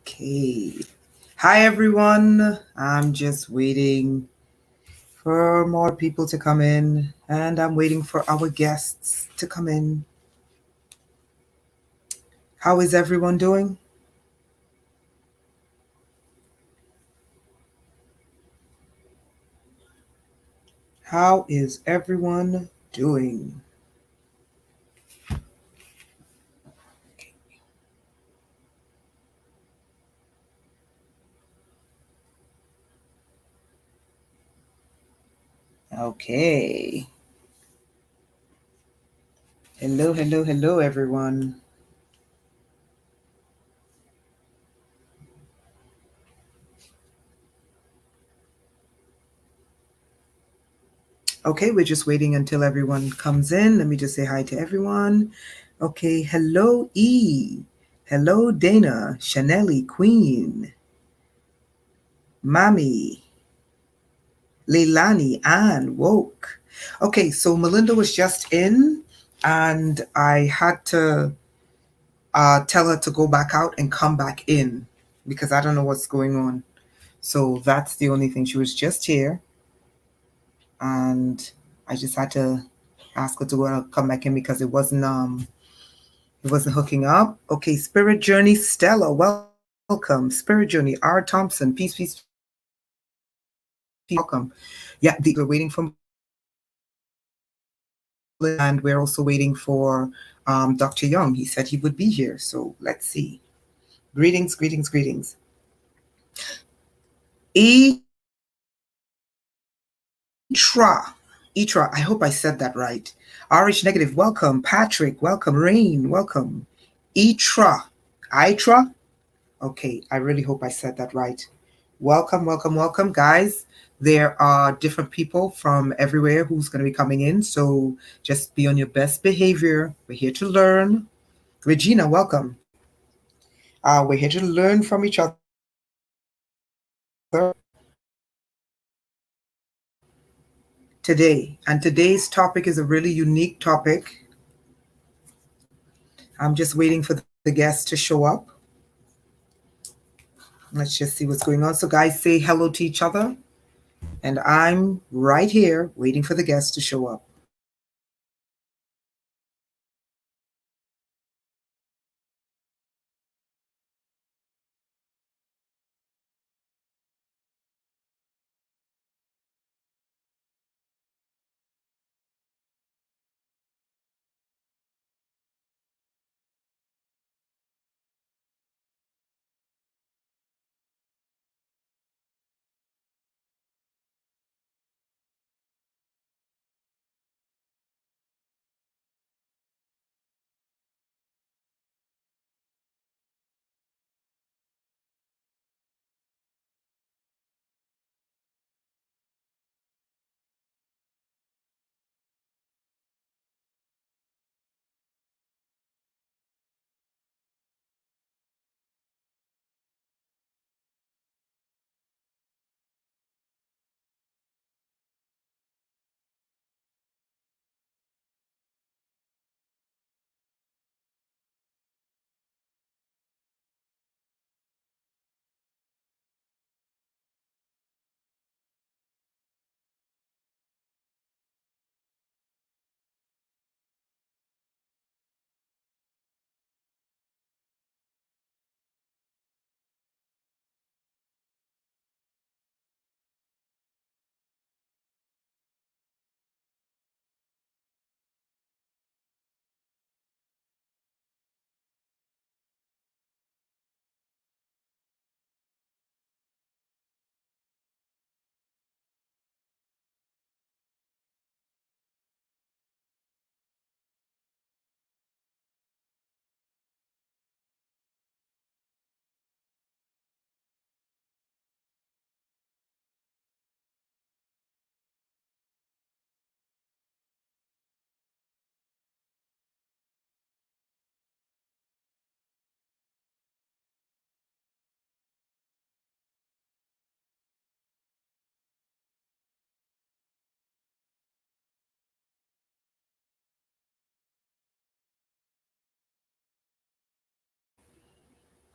Okay. Hi, everyone. I'm just waiting for more people to come in, and I'm waiting for our guests to come in. How is everyone doing? How is everyone doing? Okay. Hello, hello, hello, everyone. Okay, we're just waiting until everyone comes in. Let me just say hi to everyone. Okay, hello, E. Hello, Dana, Chanelli, Queen, Mami, Leilani, Anne, Woke. Okay, so Melinda was just in, and I had to tell her to go back out and come back in because I don't know what's going on. So that's the only thing. She was just here, and I just had to ask her to come back in because it wasn't hooking up. Okay, Spirit Journey, Stella, welcome. Spirit Journey, R. Thompson, peace, peace, welcome. Yeah, we're waiting for, and we're also waiting for Dr. Young. He said he would be here, so let's see. Greetings, greetings, greetings. Etra, Etra, I hope I said that right. RH negative, welcome. Patrick, welcome. Rain, welcome. Etra, Itra. Okay, I really hope I said that right. Welcome, welcome, welcome, guys. There are different people from everywhere who's going to be coming in, so just be on your best behavior. We're here to learn. Regina, welcome. We're here to learn from each other. Today, and today's topic is a really unique topic. I'm just waiting for the guests to show up. Let's just see what's going on. So, guys, say hello to each other. And I'm right here waiting for the guests to show up.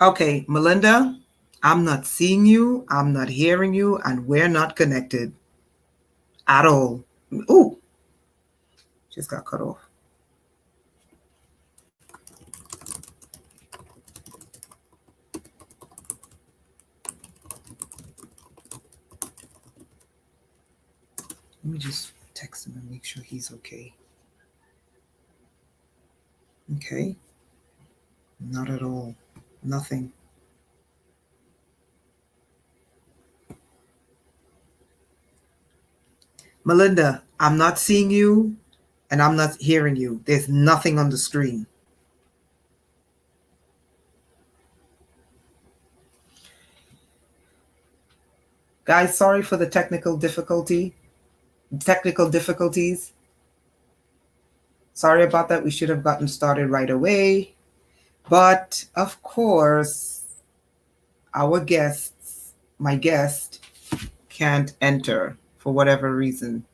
Okay, Melinda, I'm not seeing you, I'm not hearing you, and we're not connected at all. Oh, just got cut off. Let me just text him and make sure he's okay. Okay. Not at all. Nothing. Melinda, I'm not seeing you and I'm not hearing you. There's nothing on the screen. Guys, sorry for the technical difficulties. Sorry about that. We should have gotten started right away. But of course, my guest, can't enter for whatever reason.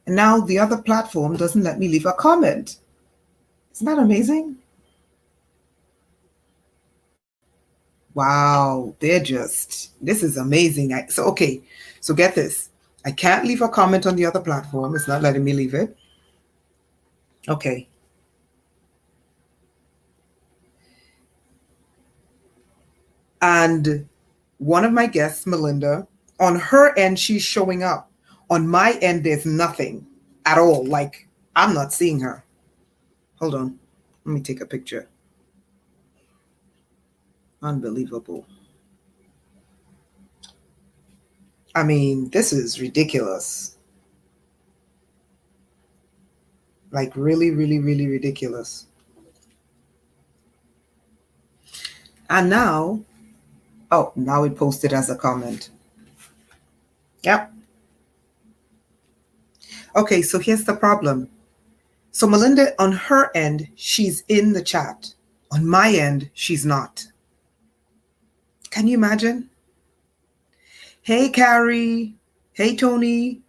And now the other platform doesn't let me leave a comment. Isn't that amazing? Wow, this is amazing. So get this. I can't leave a comment on the other platform. It's not letting me leave it. Okay. And one of my guests, Melinda, on her end, she's showing up. On my end, there's nothing at all. Like, I'm not seeing her. Hold on. Let me take a picture. Unbelievable. I mean, this is ridiculous. Like, really, really, really ridiculous. And now, now it posted as a comment. Yep. Okay, so here's the problem. So Melinda, on her end, she's in the chat. On my end, she's not. Can you imagine? Hey, Carrie. Hey, Tony.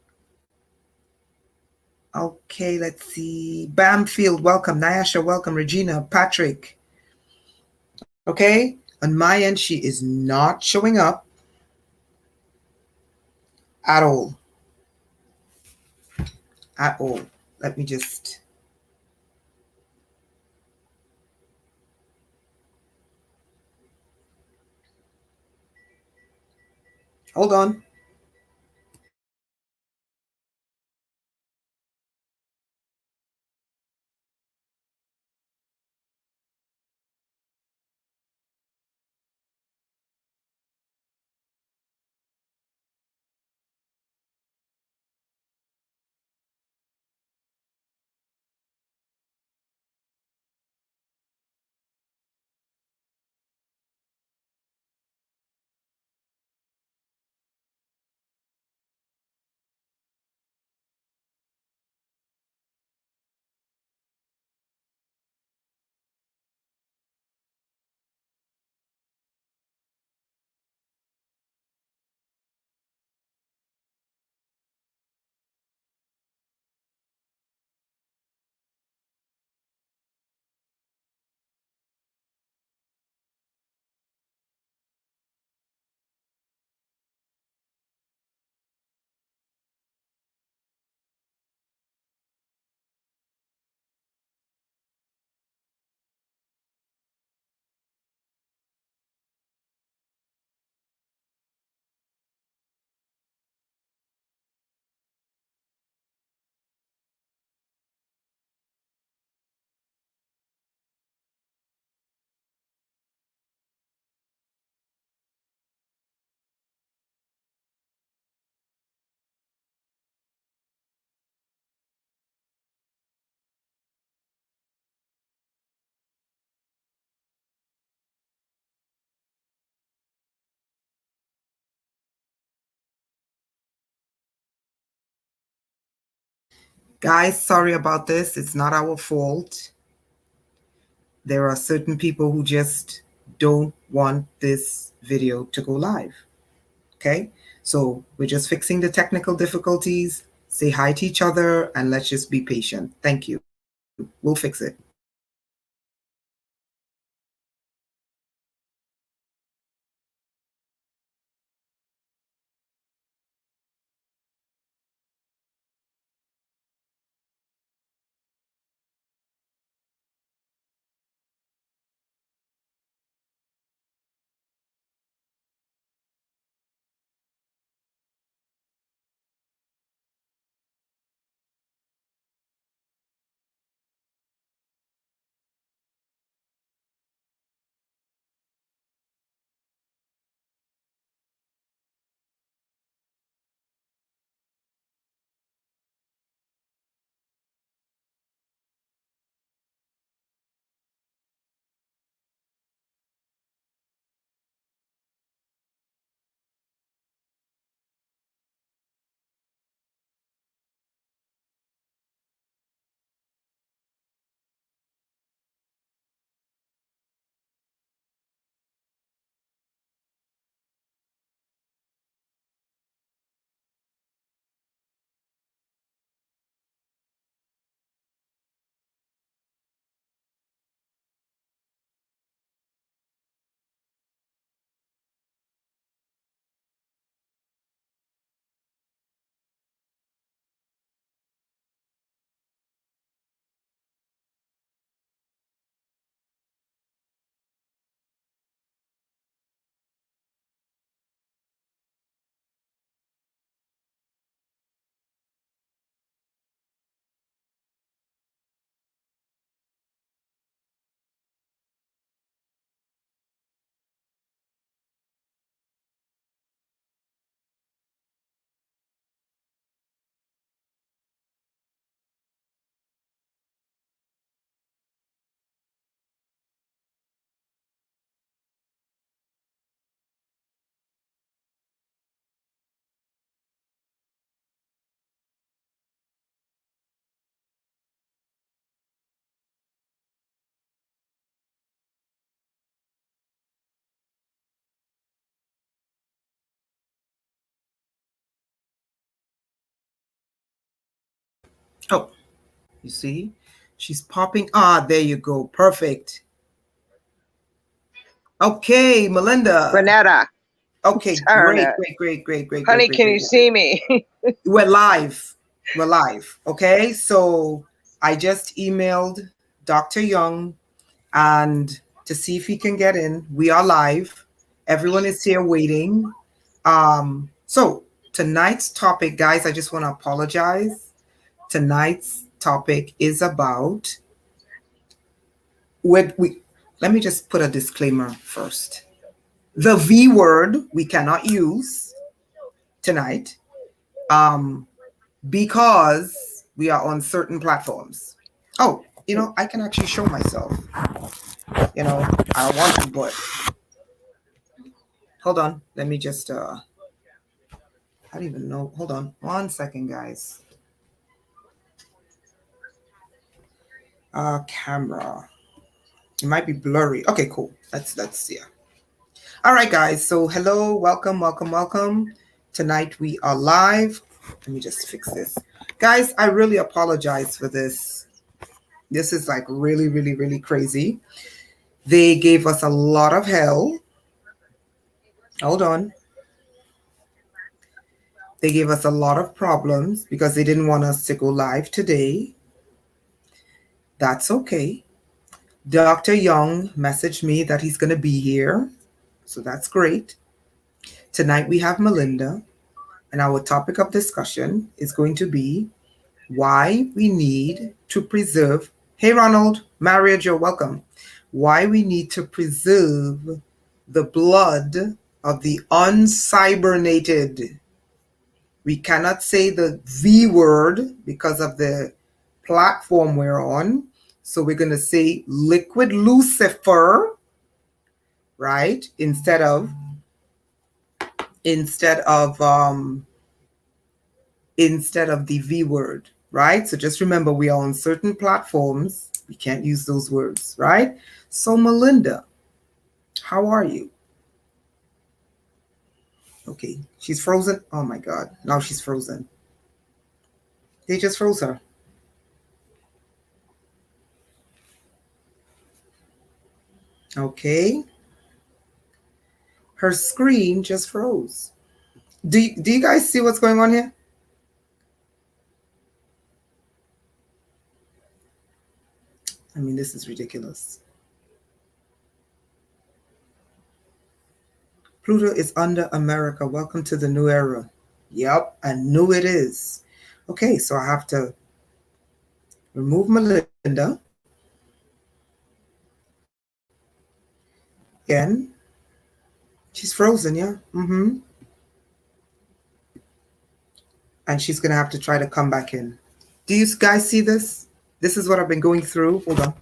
Okay, let's see. Bamfield, welcome. Nyasha, welcome. Regina, Patrick. Okay, on my end, she is not showing up at all. At all. Let me just... Hold on. Guys, sorry about this. It's not our fault. There are certain people who just don't want this video to go live. Okay? So we're just fixing the technical difficulties. say hi to each other, and let's just be patient. Thank you. We'll fix it. Oh, you see, she's popping. Ah, there you go. Perfect. Okay, Melinda. Renetta. Okay, great, Turner. great, great, great, great, great, Honey, great, can great, you great, great. see me? We're live. We're live. Okay, so I just emailed Dr. Young and to see if he can get in. We are live. Everyone is here waiting. So tonight's topic, guys, I just want to apologize. Tonight's topic is about we let me just put a disclaimer first. The V word we cannot use tonight because we are on certain platforms. Oh, I can actually show myself. I don't want to, but hold on. Let me just I don't even know. Hold on. 1 second, guys. Camera. It might be blurry. Okay, cool. That's yeah. All right, guys. So hello, welcome, welcome, welcome. Tonight we are live. Let me just fix this. Guys, I really apologize for this. This is like really, really, really crazy. They gave us a lot of hell. Hold on. They gave us a lot of problems because they didn't want us to go live today. That's okay. Dr. Young messaged me that he's going to be here. So that's great. Tonight we have Melinda, and our topic of discussion is going to be why we need to preserve. Hey, Ronald, Marriott, you're welcome. Why we need to preserve the blood of the uncybernated. We cannot say the V word because of the platform we're on. So we're going to say liquid Lucifer, right? Instead of the V word, right? So just remember we are on certain platforms. We can't use those words, right? So Melinda, how are you? Okay, she's frozen. Oh my God, now she's frozen. They just froze her. Okay. Her screen just froze. Do you guys see what's going on here? I mean, this is ridiculous. Pluto is under America. Welcome to the new era. Yep, I knew it is. Okay, so I have to remove Melinda. Again. She's frozen, yeah. Mm-hmm. And she's going to have to try to come back in. Do you guys see this? This is what I've been going through. Hold on.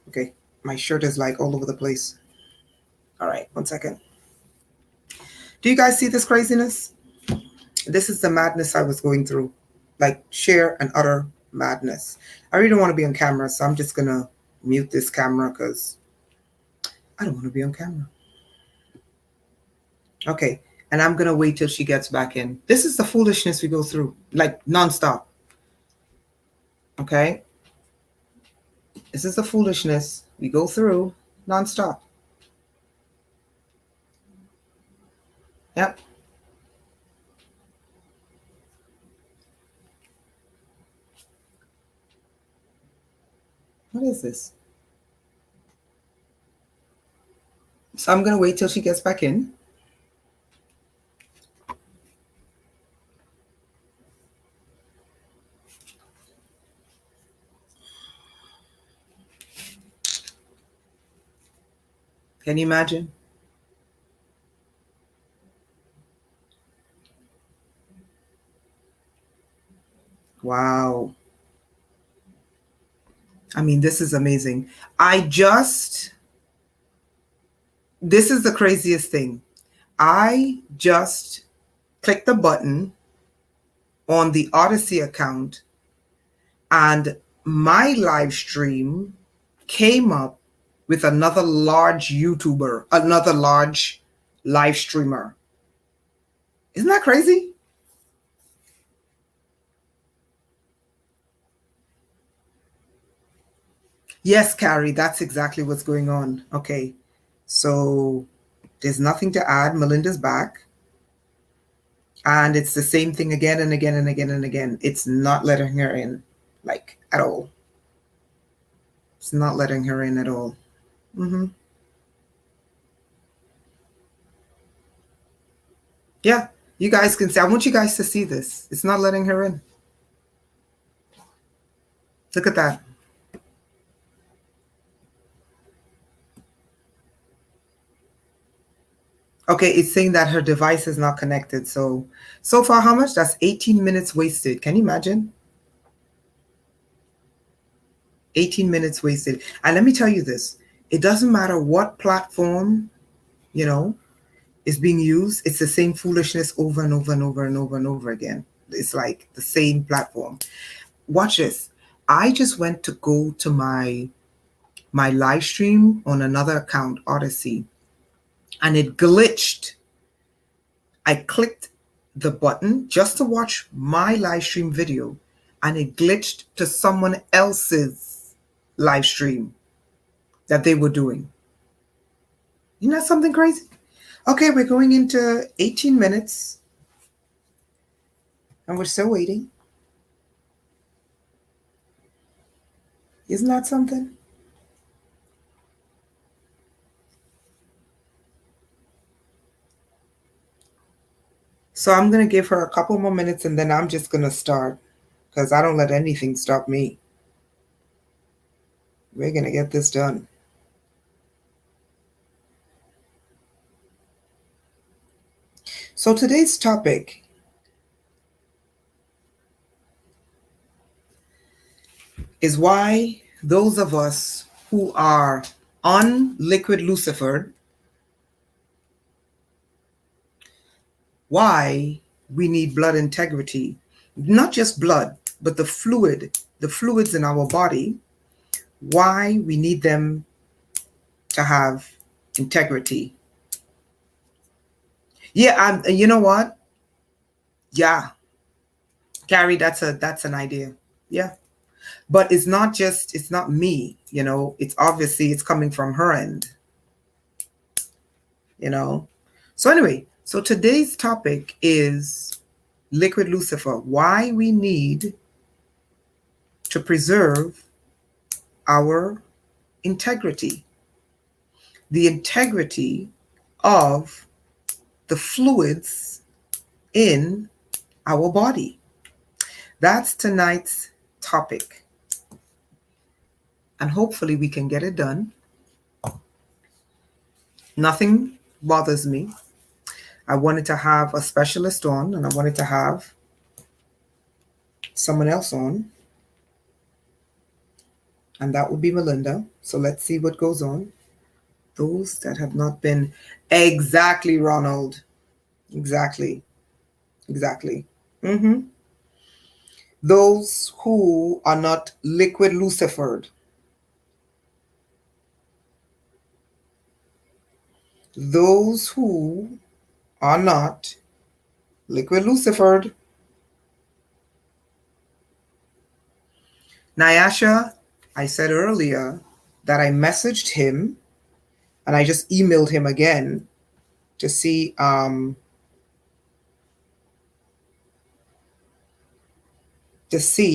Okay, my shirt is like all over the place. All right, 1 second. Do you guys see this craziness? This is the madness I was going through. Like sheer and utter madness. I really don't want to be on camera, so I'm just going to mute this camera because I don't want to be on camera. Okay, and I'm going to wait till she gets back in. This is the foolishness we go through, like nonstop. Okay? This is the foolishness we go through nonstop. Yep. What is this? So I'm going to wait till she gets back in. Can you imagine? Wow. I mean, this is amazing. This is the craziest thing. I just clicked the button on the Odyssey account and my live stream came up with another large YouTuber, another large live streamer. Isn't that crazy? Yes, Carrie, that's exactly what's going on. Okay, so there's nothing to add. Melinda's back. And it's the same thing again and again and again and again. It's not letting her in, like, at all. It's not letting her in at all. Mm-hmm. Yeah, you guys can see. I want you guys to see this. It's not letting her in. Look at that. Okay, it's saying that her device is not connected. So far, how much? That's 18 minutes wasted. Can you imagine? 18 minutes wasted. And let me tell you this. It doesn't matter what platform, is being used. It's the same foolishness over and over and over and over and over again. It's like the same platform. Watch this. I just went to go to my live stream on another account, Odyssey, and it glitched. I clicked the button just to watch my live stream video, and it glitched to someone else's live stream that they were doing. Isn't that something crazy? Okay, we're going into 18 minutes, and we're still waiting. Isn't that something? So I'm going to give her a couple more minutes, and then I'm just going to start because I don't let anything stop me. We're going to get this done. So today's topic is why those of us who are on liquid Lucifer, why we need blood integrity. Not just blood, but the fluids in our body, why we need them to have integrity. Yeah, and you know what? Yeah. Carrie, that's an idea. Yeah. But it's not me, it's obviously it's coming from her end, you know. So anyway, so today's topic is liquid lucifer, why we need to preserve our integrity, the integrity of the fluids in our body. That's tonight's topic. And hopefully we can get it done. Nothing bothers me. I wanted to have a specialist on, and I wanted to have someone else on, and that would be Melinda. So let's see what goes on. Those that have not been. Exactly, Ronald. Exactly. Exactly. Mm-hmm. Those who are not liquid lucifered. Those who are not liquid lucifered. Nyasha, I said earlier that I messaged him and I just emailed him again to see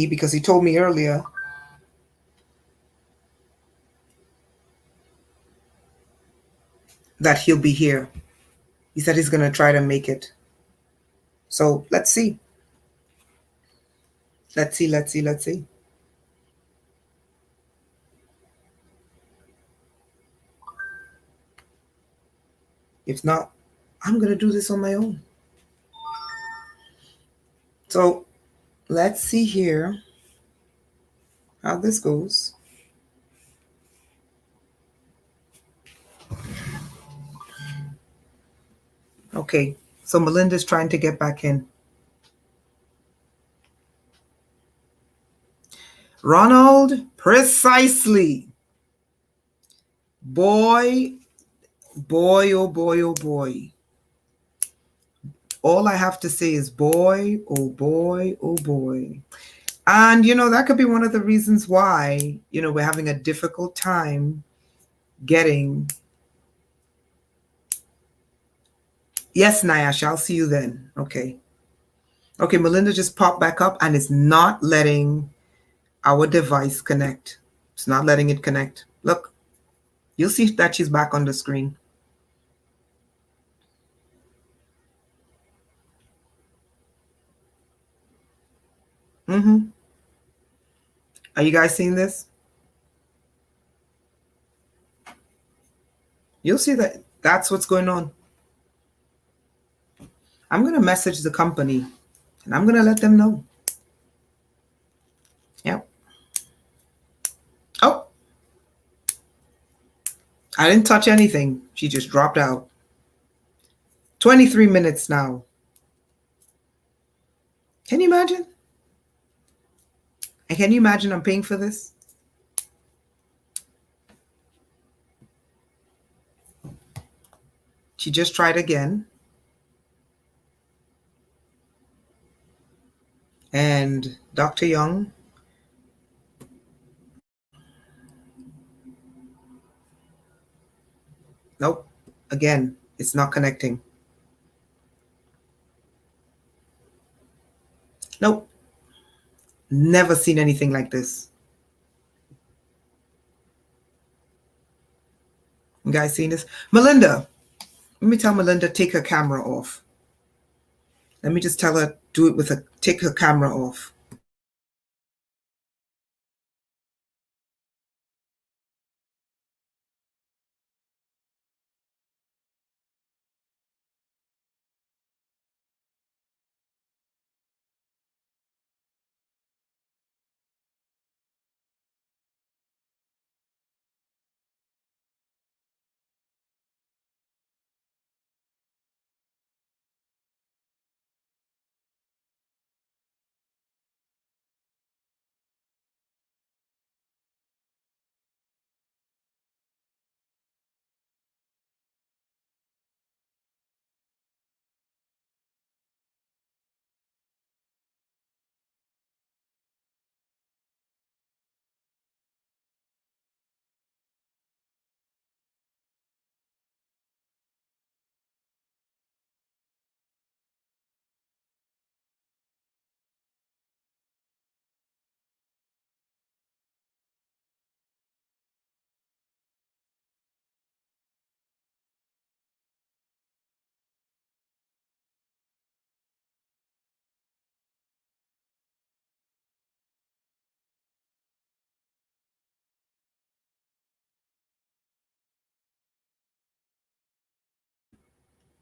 because he told me earlier that he'll be here. He said he's going to try to make it. So let's see. Let's see, let's see, let's see. If not, I'm going to do this on my own. So let's see here how this goes. Okay, so Melinda's trying to get back in. Ronald, precisely. Boy, boy, oh boy, oh boy. All I have to say is boy, oh boy, oh boy. And, that could be one of the reasons why, we're having a difficult time getting. Yes, Nyash, I'll see you then. Okay. Okay, Melinda just popped back up and it's not letting our device connect. It's not letting it connect. Look, you'll see that she's back on the screen. Mm-hmm. Are you guys seeing this? You'll see that that's what's going on. I'm going to message the company and I'm going to let them know. Yep. Oh, I didn't touch anything. She just dropped out. 23 minutes now. Can you imagine? And can you imagine I'm paying for this? She just tried again. And Dr. Young. Nope. Again, it's not connecting. Nope. Never seen anything like this. You guys seen this? Melinda, let me tell Melinda, take her camera off. Let me just tell her, do it with take her camera off.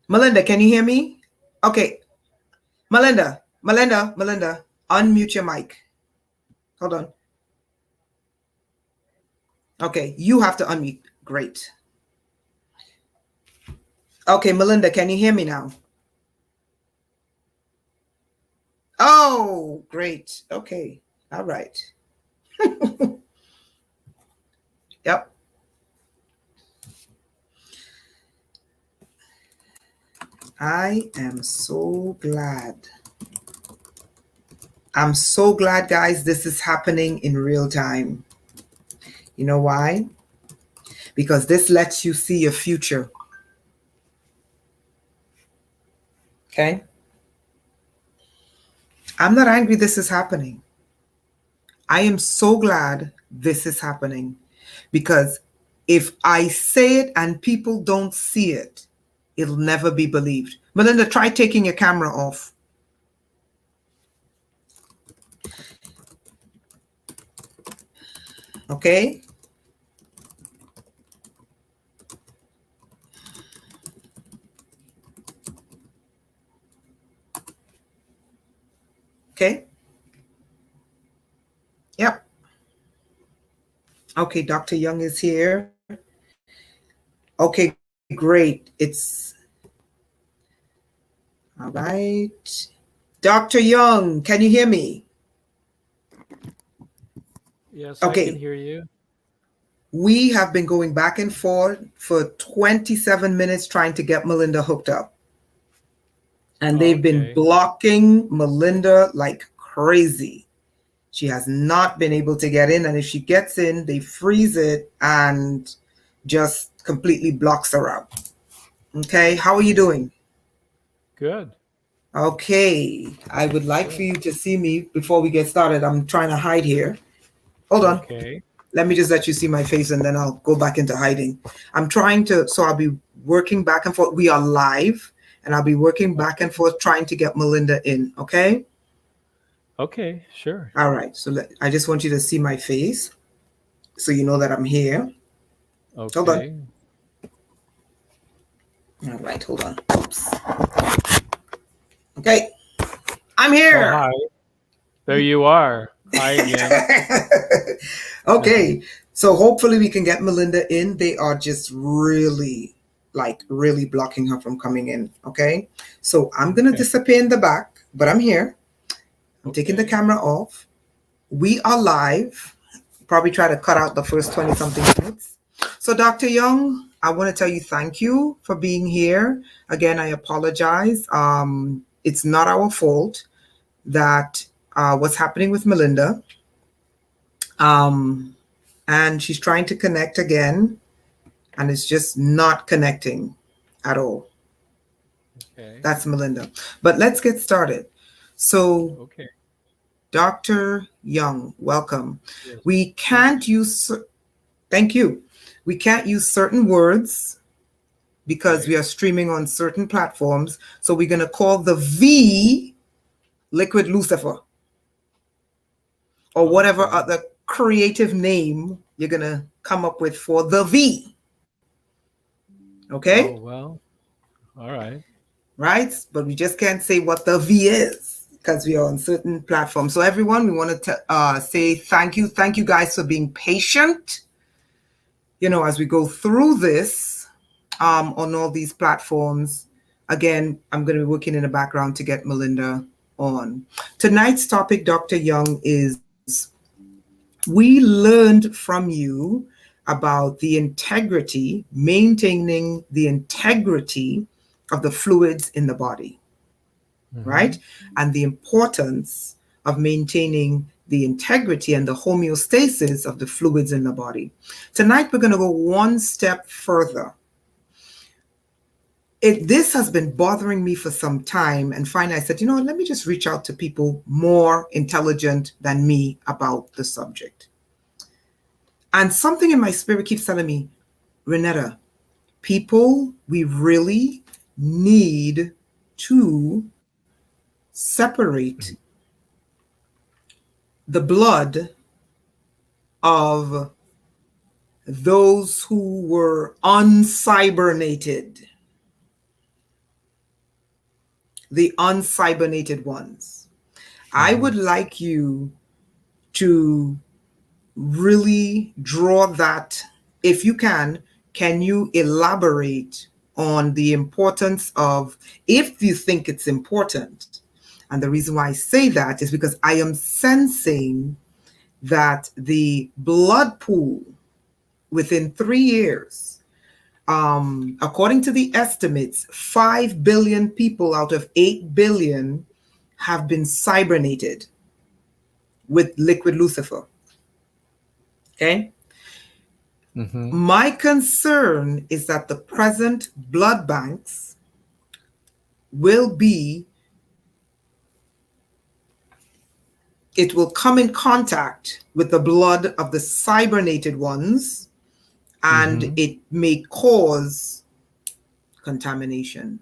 Melinda, can you hear me? Okay, Melinda, unmute your mic. Hold on. Okay, you have to unmute. Great. Okay, Melinda, can you hear me now? Oh, great. Okay. All right. Yep. I am so glad. I'm so glad, guys, this is happening in real time. You know why? Because this lets you see your future. Okay? I'm not angry this is happening. I am so glad this is happening because if I say it and people don't see it, it'll never be believed. Melinda, try taking your camera off. Okay? Okay? Yep. Okay, Dr. Young is here. Okay, great. All right. Dr. Young, can you hear me? Yes, I can Okay. hear you. We have been going back and forth for 27 minutes trying to get Melinda hooked up. And they've been Okay. blocking Melinda like crazy. She has not been able to get in. And if she gets in, they freeze it and just completely blocks her out. Okay. How are you Okay. doing? Good. Okay. I would like for Good. you to see me before we get started. I'm trying to hide here. Hold on. Okay. Let me just let you see my face and then I'll go back into hiding. So I'll be working back and forth. We are live and I'll be working back Okay. and forth trying to get Melinda in. Okay. Okay. Sure. All right. So I just want you to see my face so you know that I'm here. Hold on. Okay. All right. Hold on. Oops. Okay. I'm Oh, here. hi. There you are. Hi again. Okay. So hopefully we can get Melinda in. They are just really, like, really blocking her from coming in. Okay. So I'm going to Okay. disappear in the back, but I'm here. I'm taking the Okay. camera off. We are live. Probably try to cut out the first 20 something minutes. So, Dr. Young, I want to tell you thank you for being here. Again, I apologize. It's not our fault that what's happening with Melinda. Um, and she's trying to connect again, and it's just not connecting at all. Okay. That's Melinda. But let's get started. So, Okay. Dr. Young, welcome. Yes. We Thank can't you. use, thank you. We can't use certain words because we Okay. are streaming on certain platforms. So we're going to call the V Liquid Lucifer or whatever Okay. other creative name you're going to come up with for the V. Oh, Okay? well. All right. Right? But we just can't say what the V is because we are on certain platforms. So everyone, we want to say thank you. Thank you guys for being patient. As we go through this on all these platforms. Again, I'm going to be working in the background to get Melinda on. Tonight's topic, Dr. Young, is we learned from you about the integrity, maintaining the integrity of the fluids in the body, Mm-hmm. right? And the importance of maintaining the integrity and the homeostasis of the fluids in the body. Tonight, we're going to go one step further. This has been bothering me for some time, and finally I said, let me just reach out to people more intelligent than me about the subject. And something in my spirit keeps telling me, Renetta, people, we really need to separate the blood of those who were uncybernated. the uncybernated ones. I Mm-hmm. would like you to really draw that, if you can you elaborate on the importance of, if you think it's important? And the reason why I say that is because I am sensing that the blood pool within 3 years, according to the estimates, 5 billion people out of 8 billion have been cybernated with liquid lucifer. Okay. Mm-hmm. My concern is that the present blood banks will be, it will come in contact with the blood of the cybernated ones, and Mm-hmm. it may cause contamination.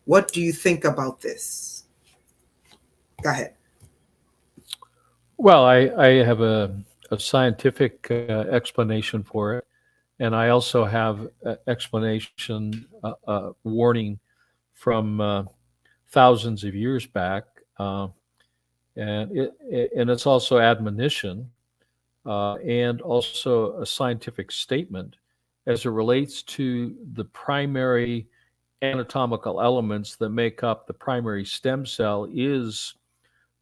What do you think about this? Go ahead. Well, I have a scientific explanation for it, and I also have explanation, warning from thousands of years back, uh, and it's also admonition, and also a scientific statement as it relates to the primary anatomical elements that make up the primary stem cell is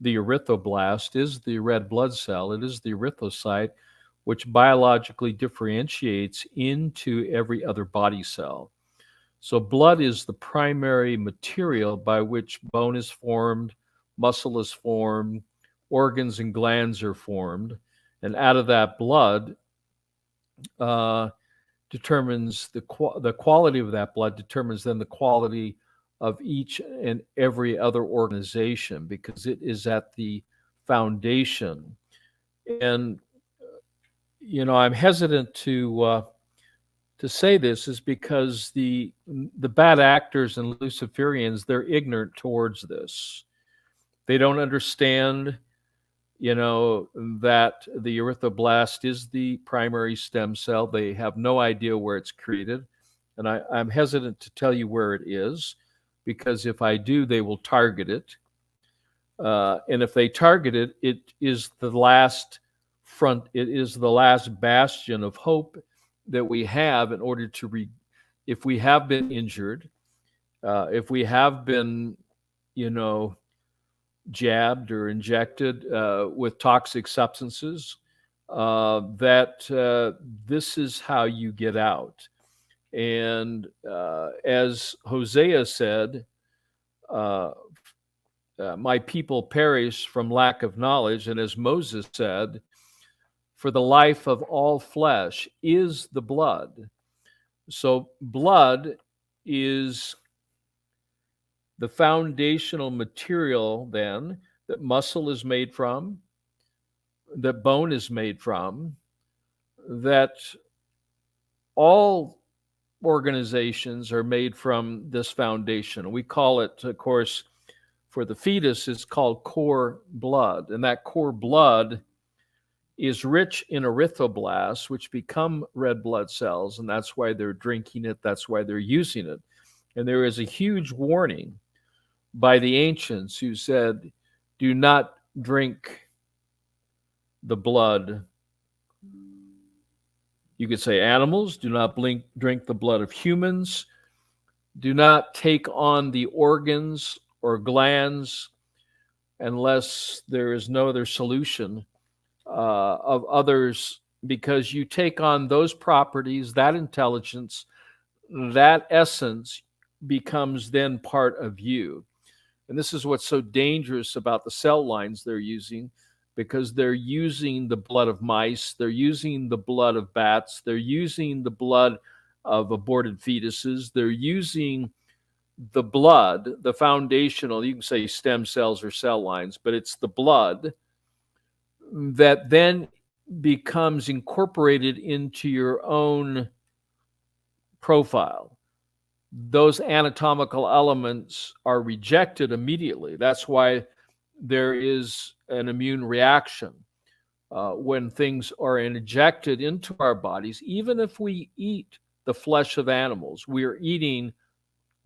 the erythroblast, is the red blood cell, it is the erythrocyte, which biologically differentiates into every other body cell. So, blood is the primary material by which bone is formed, muscle is formed, organs and glands are formed. And out of that blood, uh, determines the quality of that blood, determines then the quality of each and every other organization, because it is at the foundation. And I'm hesitant to say this is because the bad actors and Luciferians, they're ignorant towards this. They don't understand, that the erythroblast is the primary stem cell. They have no idea where it's created. And I'm hesitant to tell you where it is, because if I do, they will target it. And if they target it, it is the last it is the last bastion of hope that we have in order to if we have been injured, if we have been, you know, jabbed or injected with toxic substances, that this is how you get out. And as Hosea said, uh, my people perish from lack of knowledge. And as Moses said, for the life of all flesh is the blood. So, blood is the foundational material then that muscle is made from, that bone is made from, that all organizations are made from this foundation. We call it, of course, for the fetus, it's called core blood. And that core blood is rich in erythroblasts, which become red blood cells. And that's why they're drinking it. That's why they're using it. And there is a huge warning by the ancients who said, do not drink the blood. You could say animals, do not drink the blood of humans, do not take on the organs or glands unless there is no other solution of others, because you take on those properties, that intelligence, that essence becomes then part of you. And this is what's so dangerous about the cell lines they're using, because they're using the blood of mice, they're using the blood of bats, they're using the blood of aborted fetuses, they're using the blood, the foundational, you can say stem cells or cell lines, but it's the blood that then becomes incorporated into your own profile. Those anatomical elements are rejected immediately. That's why there is an immune reaction when things are injected into our bodies. Even if we eat the flesh of animals, we are eating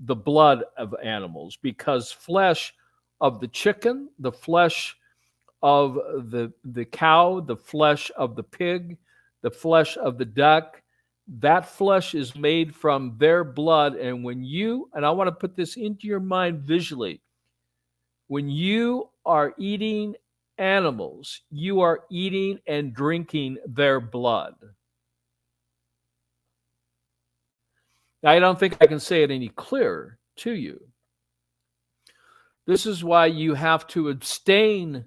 the blood of animals, because flesh of the chicken, the flesh of the cow, the flesh of the pig, the flesh of the duck, that flesh is made from their blood. And when you, and I want to put this into your mind visually, when you are eating animals, you are eating and drinking their blood. Now, I don't think I can say it any clearer to you. This is why you have to abstain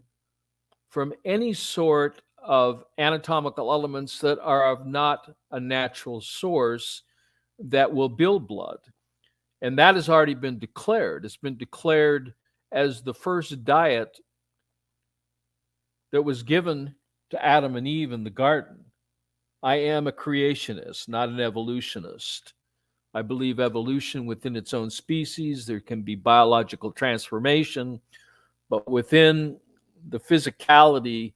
from any sort of anatomical elements that are of not a natural source that will build blood. And that has already been declared. It's been declared as the first diet that was given to Adam and Eve in the garden. I am a creationist, not an evolutionist. I believe evolution within its own species, there can be biological transformation, but within the physicality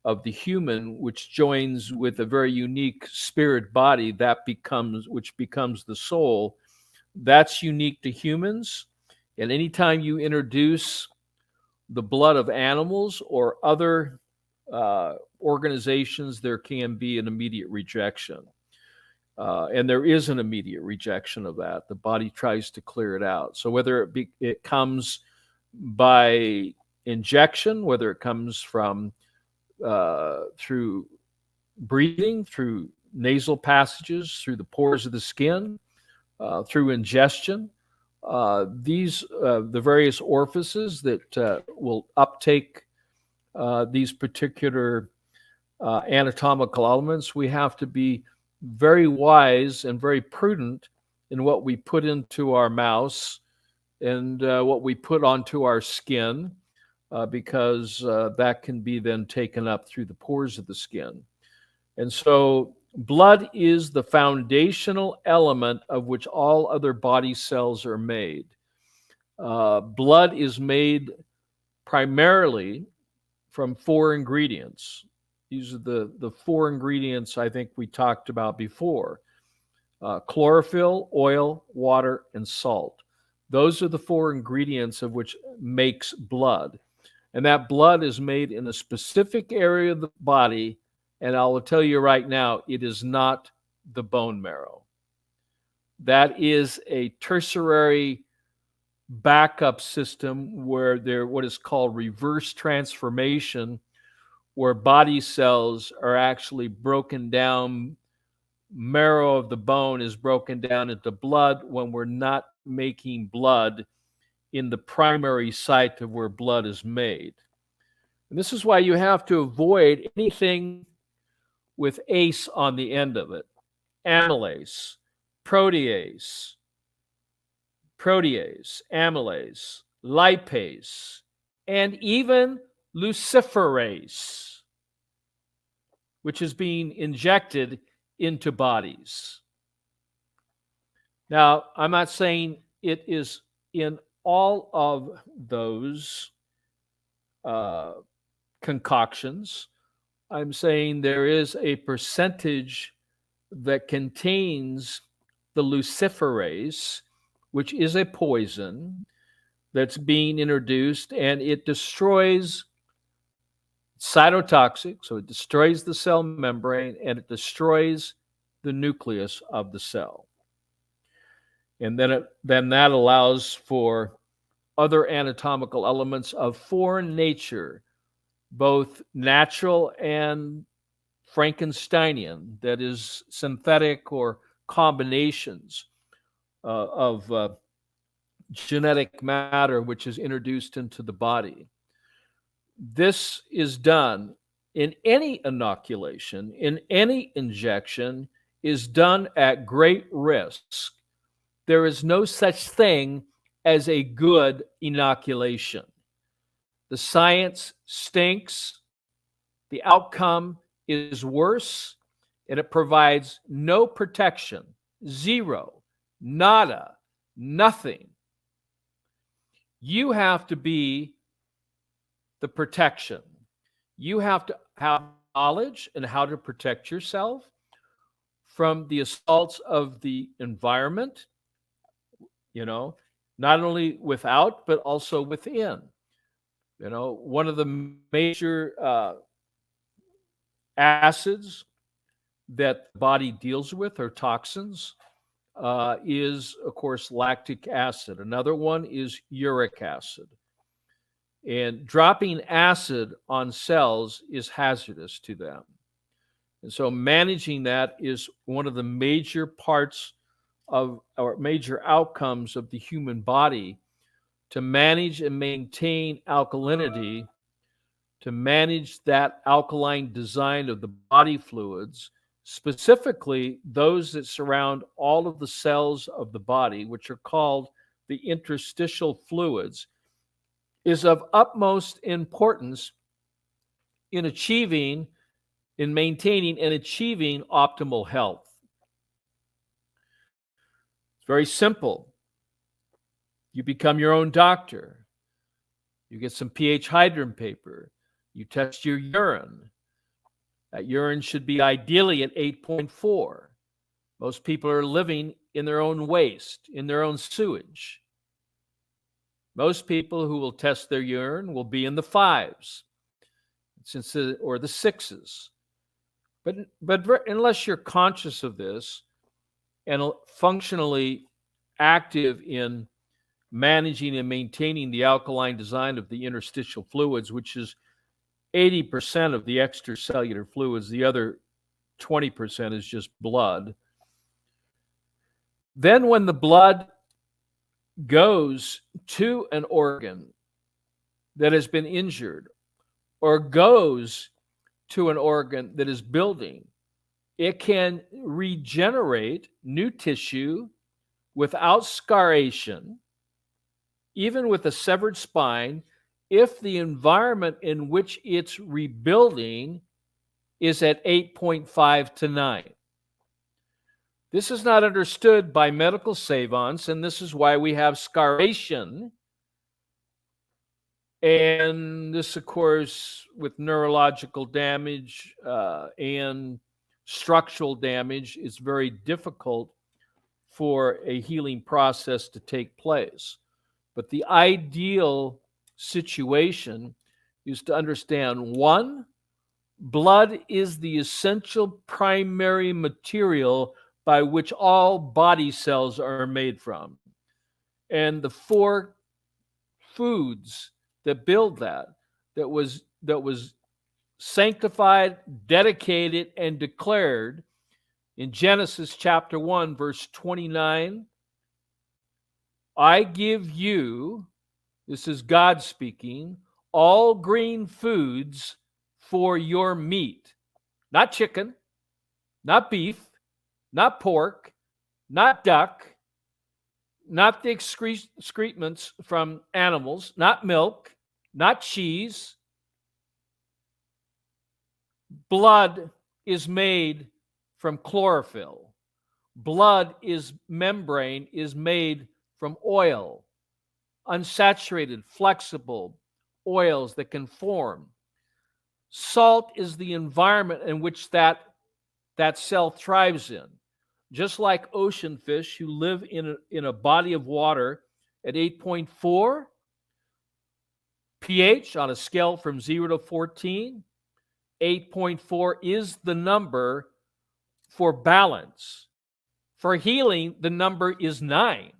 of the human, which joins with a very unique spirit body, which becomes the soul, that's unique to humans. And anytime you introduce the blood of animals or other organizations, there can be an immediate rejection. And there is an immediate rejection of that. The body tries to clear it out. So whether it comes by injection, whether it comes from through breathing, through nasal passages, through the pores of the skin, through ingestion, the various orifices that will uptake these particular anatomical elements, we have to be very wise and very prudent in what we put into our mouths and what we put onto our skin, because that can be then taken up through the pores of the skin. And so blood is the foundational element of which all other body cells are made. Blood is made primarily from 4 ingredients. These are the 4 ingredients I think we talked about before. Chlorophyll, oil, water, and salt. Those are the 4 ingredients of which makes blood. And that blood is made in a specific area of the body, and I will tell you right now, it is not the bone marrow. That is a tertiary backup system where there what is called reverse transformation, where body cells are actually broken down. Marrow of the bone is broken down into blood when we're not making blood in the primary site of where blood is made. And this is why you have to avoid anything with ACE on the end of it. Amylase, protease, amylase, lipase, and even luciferase, which is being injected into bodies. Now, I'm not saying it is in all of those concoctions. I'm saying there is a percentage that contains the luciferase, which is a poison that's being introduced, and it destroys cytotoxic, so it destroys the cell membrane and it destroys the nucleus of the cell. And then that allows for other anatomical elements of foreign nature, both natural and Frankensteinian, that is synthetic or combinations of genetic matter which is introduced into the body. This is done in any inoculation, in any injection, is done at great risk. There is no such thing as a good inoculation. The science stinks, the outcome is worse, and it provides no protection, zero, nada, nothing. You have to be the protection. You have to have knowledge and how to protect yourself from the assaults of the environment, you know, not only without, but also within. One of the major acids that the body deals with or toxins is, of course, lactic acid. Another one is uric acid. And dropping acid on cells is hazardous to them. And so managing that is one of the major parts of or major outcomes of the human body to manage and maintain alkalinity, to manage that alkaline design of the body fluids, specifically those that surround all of the cells of the body, which are called the interstitial fluids, is of utmost importance in achieving, in maintaining and achieving optimal health. It's very simple. You become your own doctor. You get some pH hydrant paper. You test your urine. That urine should be ideally at 8.4. Most people are living in their own waste, in their own sewage. Most people who will test their urine will be in the 5s, or the 6s. But unless you're conscious of this and functionally active in managing and maintaining the alkaline design of the interstitial fluids, which is 80% of the extracellular fluids, the other 20% is just blood. Then when the blood goes to an organ that has been injured or goes to an organ that is building, it can regenerate new tissue without scarration, even with a severed spine, if the environment in which it's rebuilding is at 8.5 to 9. This is not understood by medical savants, and this is why we have scarration. And this, of course, with neurological damage and structural damage, is very difficult for a healing process to take place. But the ideal situation is to understand, one, blood is the essential primary material by which all body cells are made from. And the 4 foods that build that was sanctified, dedicated, and declared in Genesis chapter 1, verse 29. I give you, this is God speaking, all green foods for your meat. Not chicken, not beef, not pork, not duck, not the excrements from animals, not milk, not cheese. Blood is made from chlorophyll. Blood membrane is made from oil, unsaturated, flexible oils that can form. Salt is the environment in which that cell thrives in. Just like ocean fish who live in a body of water at 8.4 pH on a scale from 0 to 14, 8.4 is the number for balance. For healing, the number is 9.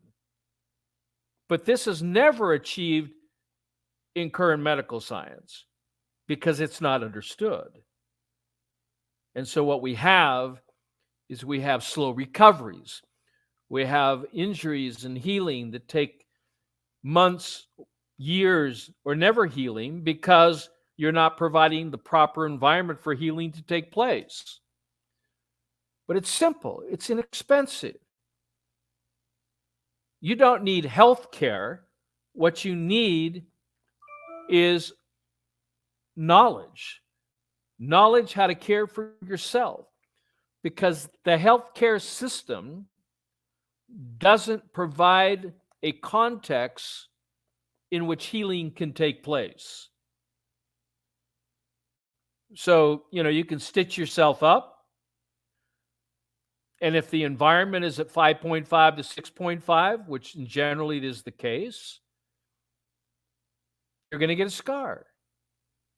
But this is never achieved in current medical science because it's not understood. And so what we have is we have slow recoveries. We have injuries and healing that take months, years, or never healing because you're not providing the proper environment for healing to take place. But it's simple. It's inexpensive. You don't need health care. What you need is knowledge how to care for yourself, because the healthcare system doesn't provide a context in which healing can take place. So, you can stitch yourself up And if the environment is at 5.5 to 6.5, which generally it is the case, you're going to get a scar.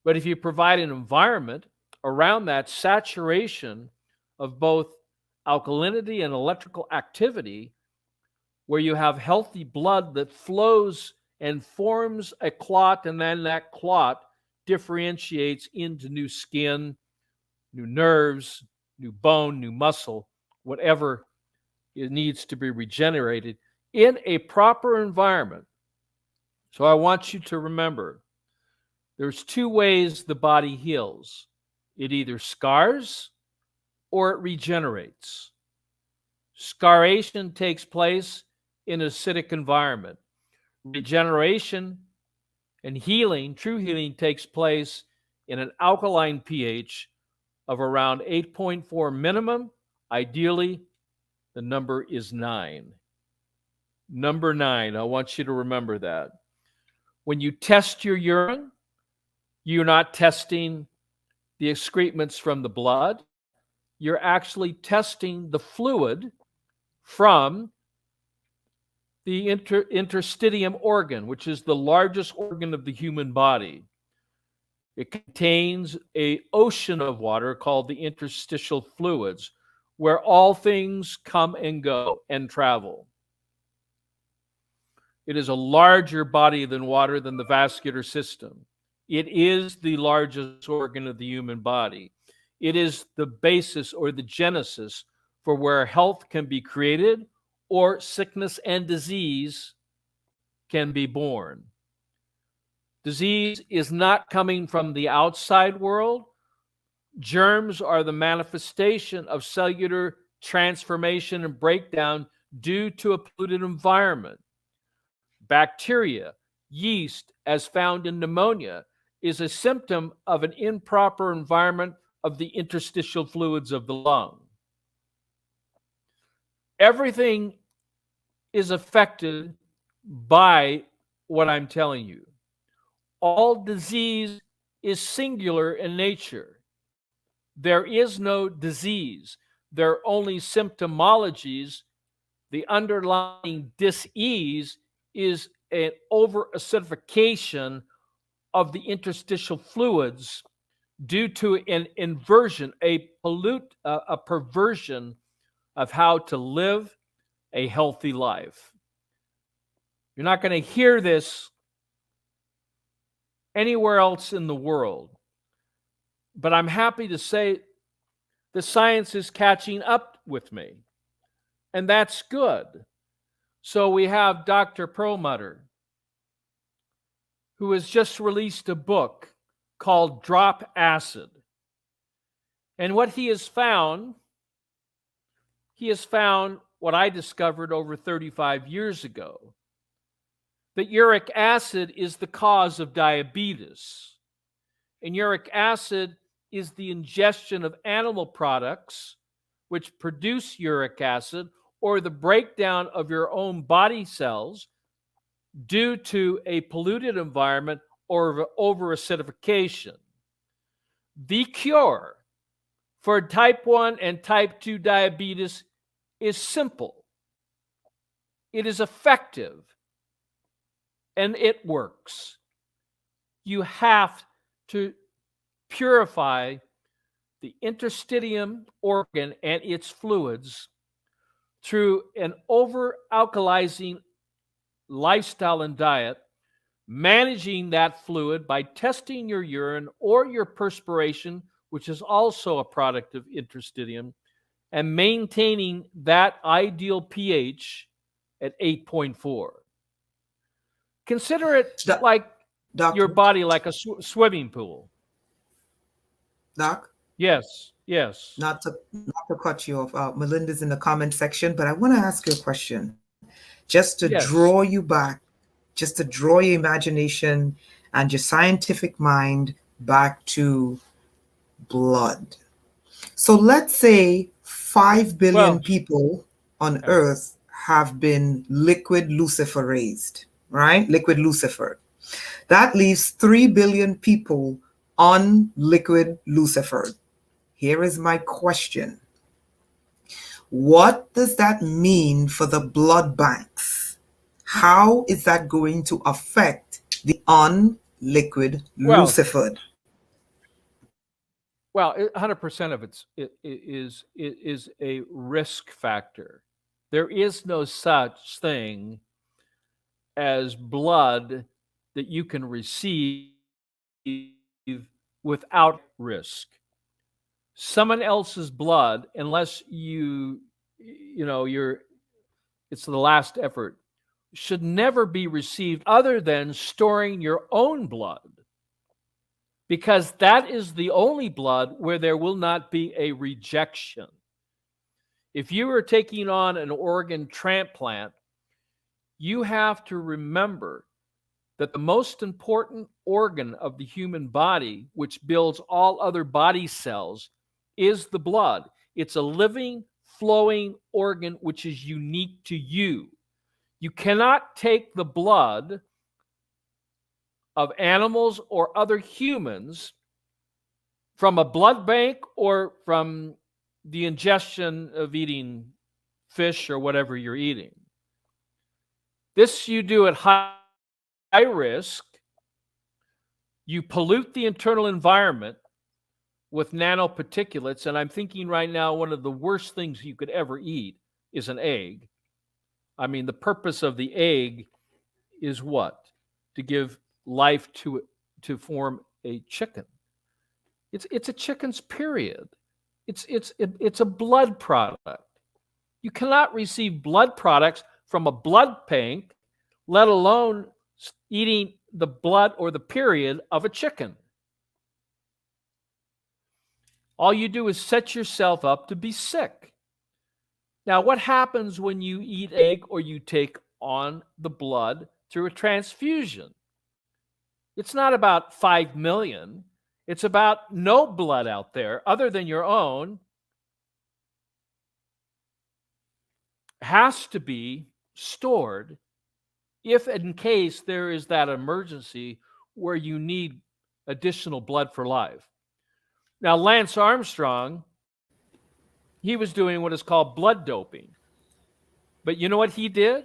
But if you provide an environment around that saturation of both alkalinity and electrical activity, where you have healthy blood that flows and forms a clot, and then that clot differentiates into new skin, new nerves, new bone, new muscle, whatever it needs to be regenerated in a proper environment. So I want you to remember there's two ways the body heals. It either scars or it regenerates. Scarration takes place in an acidic environment. Regeneration and healing, true healing, takes place in an alkaline pH of around 8.4 minimum. Ideally, the number is 9. Number 9, I want you to remember that. When you test your urine, you're not testing the excretements from the blood. You're actually testing the fluid from the interstitium organ, which is the largest organ of the human body. It contains an ocean of water called the interstitial fluids, where all things come and go and travel. It is a larger body than water than the vascular system. It is the largest organ of the human body. It is the basis or the genesis for where health can be created or sickness and disease can be born. Disease is not coming from the outside world. Germs are the manifestation of cellular transformation and breakdown due to a polluted environment. Bacteria, yeast, as found in pneumonia, is a symptom of an improper environment of the interstitial fluids of the lung. Everything is affected by what I'm telling you. All disease is singular in nature. There is no disease. There are only symptomologies. The underlying dis-ease is an over-acidification of the interstitial fluids due to an inversion, a perversion of how to live a healthy life. You're not going to hear this anywhere else in the world. But I'm happy to say the science is catching up with me. And that's good. So we have Dr. Perlmutter, who has just released a book called Drop Acid. And what he has found what I discovered over 35 years ago, that uric acid is the cause of diabetes. And uric acid is the ingestion of animal products which produce uric acid, or the breakdown of your own body cells due to a polluted environment or over-acidification. The cure for type 1 and type 2 diabetes is simple. It is effective, and it works. You have to purify the interstitium organ and its fluids through an over-alkalizing lifestyle and diet, managing that fluid by testing your urine or your perspiration, which is also a product of interstitium, and maintaining that ideal pH at 8.4. Consider it like your body like a swimming pool. Doc? Yes. Not to cut you off. Melinda's in the comment section, but I want to ask you a question. Just to draw you back, just to draw your imagination and your scientific mind back to blood. So let's say 5 billion people on Earth have been liquid Lucifer raised, right? Liquid Lucifer. That leaves 3 billion people on liquid Lucifer. Here is my question. What does that mean for the blood banks? How is that going to affect the unliquid Well, Lucifer? 100% of it is a risk factor. There is no such thing as blood that you can receive without risk. Someone else's blood, unless you're it's the last effort, should never be received other than storing your own blood, because that is the only blood where there will not be a rejection. If you are taking on an organ transplant, you have to remember that the most important organ of the human body, which builds all other body cells, is the blood. It's a living, flowing organ which is unique to you. You cannot take the blood of animals or other humans from a blood bank or from the ingestion of eating fish or whatever you're eating. This you do at high risk. You pollute the internal environment with nanoparticulates, and I'm thinking right now one of the worst things you could ever eat is an egg. I mean, the purpose of the egg is what? To give life to form a chicken. It's a chicken's period. It's a blood product. You cannot receive blood products from a blood bank, let alone eating the blood or the period of a chicken. All you do is set yourself up to be sick. Now, what happens when you eat egg or you take on the blood through a transfusion? It's not about 5 million. It's about no blood out there other than your own has to be stored if in case there is that emergency where you need additional blood for life. Now, Lance Armstrong, he was doing what is called blood doping. But you know what he did?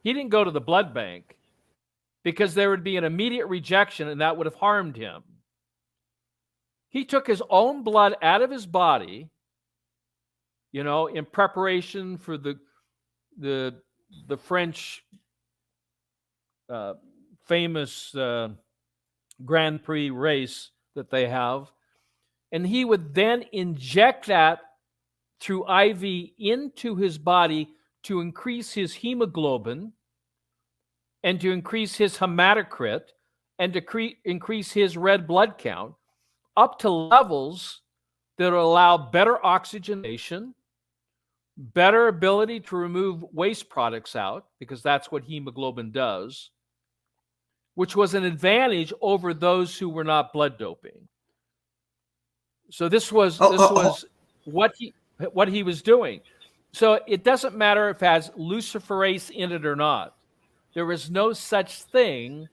He didn't go to the blood bank because there would be an immediate rejection and that would have harmed him. He took his own blood out of his body, in preparation for the French famous Grand Prix race that they have, and he would then inject that through IV into his body to increase his hemoglobin and to increase his hematocrit and to increase his red blood count up to levels that will allow better oxygenation, better ability to remove waste products out, because that's what hemoglobin does, which was an advantage over those who were not blood doping. So this was what he was doing. So it doesn't matter if it has luciferase in it or not. There is no such thing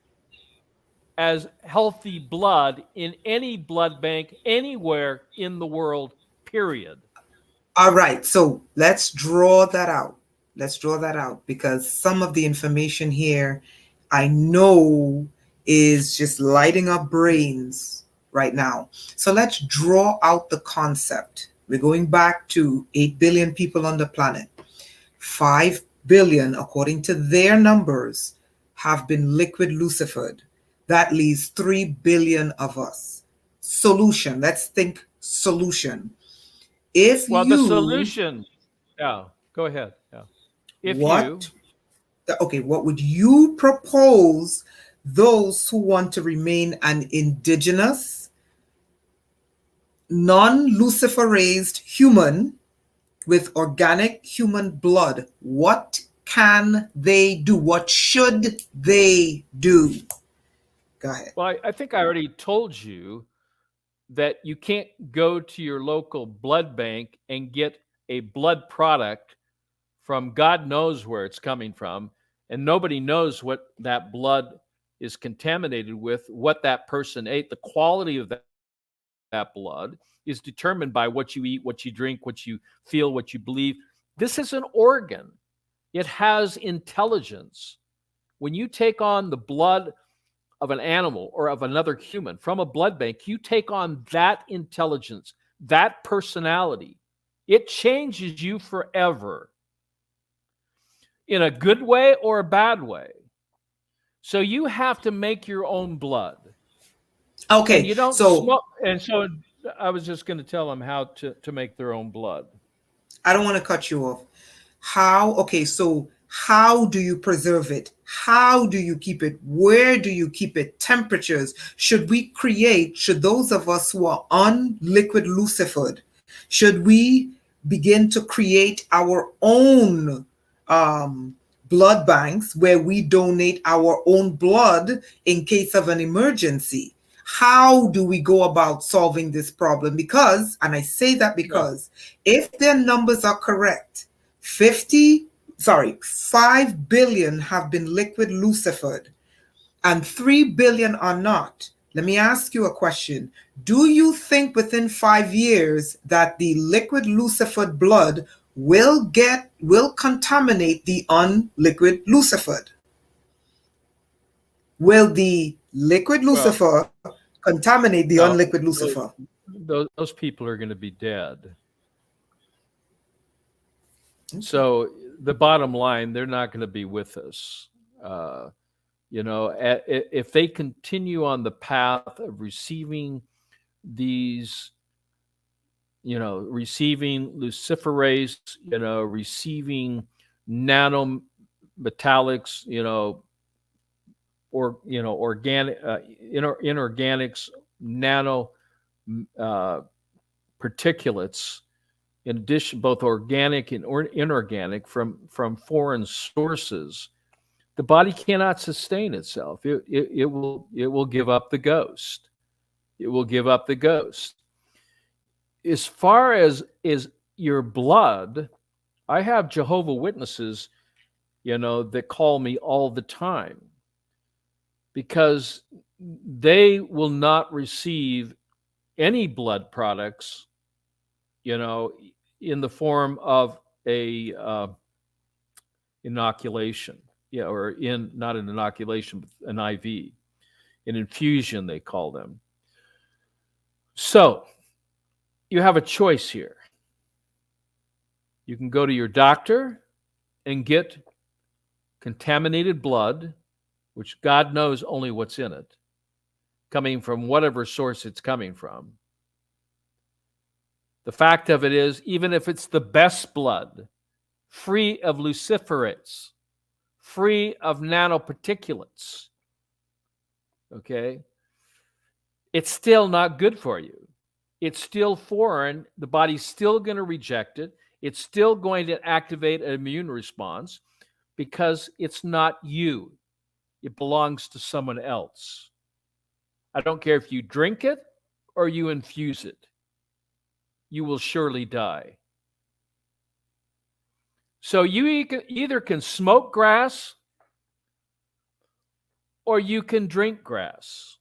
as healthy blood in any blood bank anywhere in the world, period. All right, so let's draw that out. Let's draw that out because some of the information here I know is just lighting up brains right now. So let's draw out the concept. We're going back to 8 billion people on the planet. 5 billion, according to their numbers, have been liquid lucifered. That leaves 3 billion of us. Solution. Let's think solution. If Well, the you, solution, yeah, go ahead. Yeah. If you, what, okay, what would you propose those who want to remain an indigenous, non-luciferized human with organic human blood? What can they do? What should they do? Go ahead. well, I think I already told you that you can't go to your local blood bank and get a blood product from God knows where it's coming from, and nobody knows what that blood is contaminated with, what that person ate. The quality of that blood is determined by what you eat, what you drink, what you feel, what you believe. This is an organ. It has intelligence. When you take on the blood of an animal or of another human from a blood bank, you take on that intelligence, that personality. It changes you forever in a good way or a bad way. So you have to make your own blood. And Okay, you don't so smoke. And so I was just going to tell them how to make their own blood. I don't want to cut you off. Okay, so how do you preserve it? How do you keep it? Where do you keep it? Temperatures? Should those of us who are on liquid lucifered, should we begin to create our own blood banks where we donate our own blood in case of an emergency? How do we go about solving this problem? Because, and I say that Yeah. because if their numbers are correct, 5 billion have been liquid lucifered and 3 billion are not. Let me ask you a question. Do you think within 5 years that the liquid lucifered blood will contaminate the unliquid lucifered? Will the liquid Well, lucifer contaminate the no, unliquid lucifer? those people are going to be dead. Okay. So the bottom line, they're not going to be with us. Uh, if they continue on the path of receiving these, receiving luciferase, receiving nanometallics, organic, inorganics, nano uh, particulates, in addition, both organic and inorganic from foreign sources, the body cannot sustain itself. It will give up the ghost. It will give up the ghost. As far as is your blood, I have Jehovah Witnesses, that call me all the time because they will not receive any blood products, in the form of a inoculation, or in not an inoculation, but an IV, an infusion they call them. So you have a choice here. You can go to your doctor and get contaminated blood, which God knows only what's in it, coming from whatever source it's coming from. The fact of it is, even if it's the best blood, free of luciferates, free of nanoparticulates, okay, it's still not good for you. It's still foreign. The body's still going to reject it. It's still going to activate an immune response because it's not you. It belongs to someone else. I don't care if you drink it or you infuse it. You will surely die. So you either can smoke grass or you can drink grass.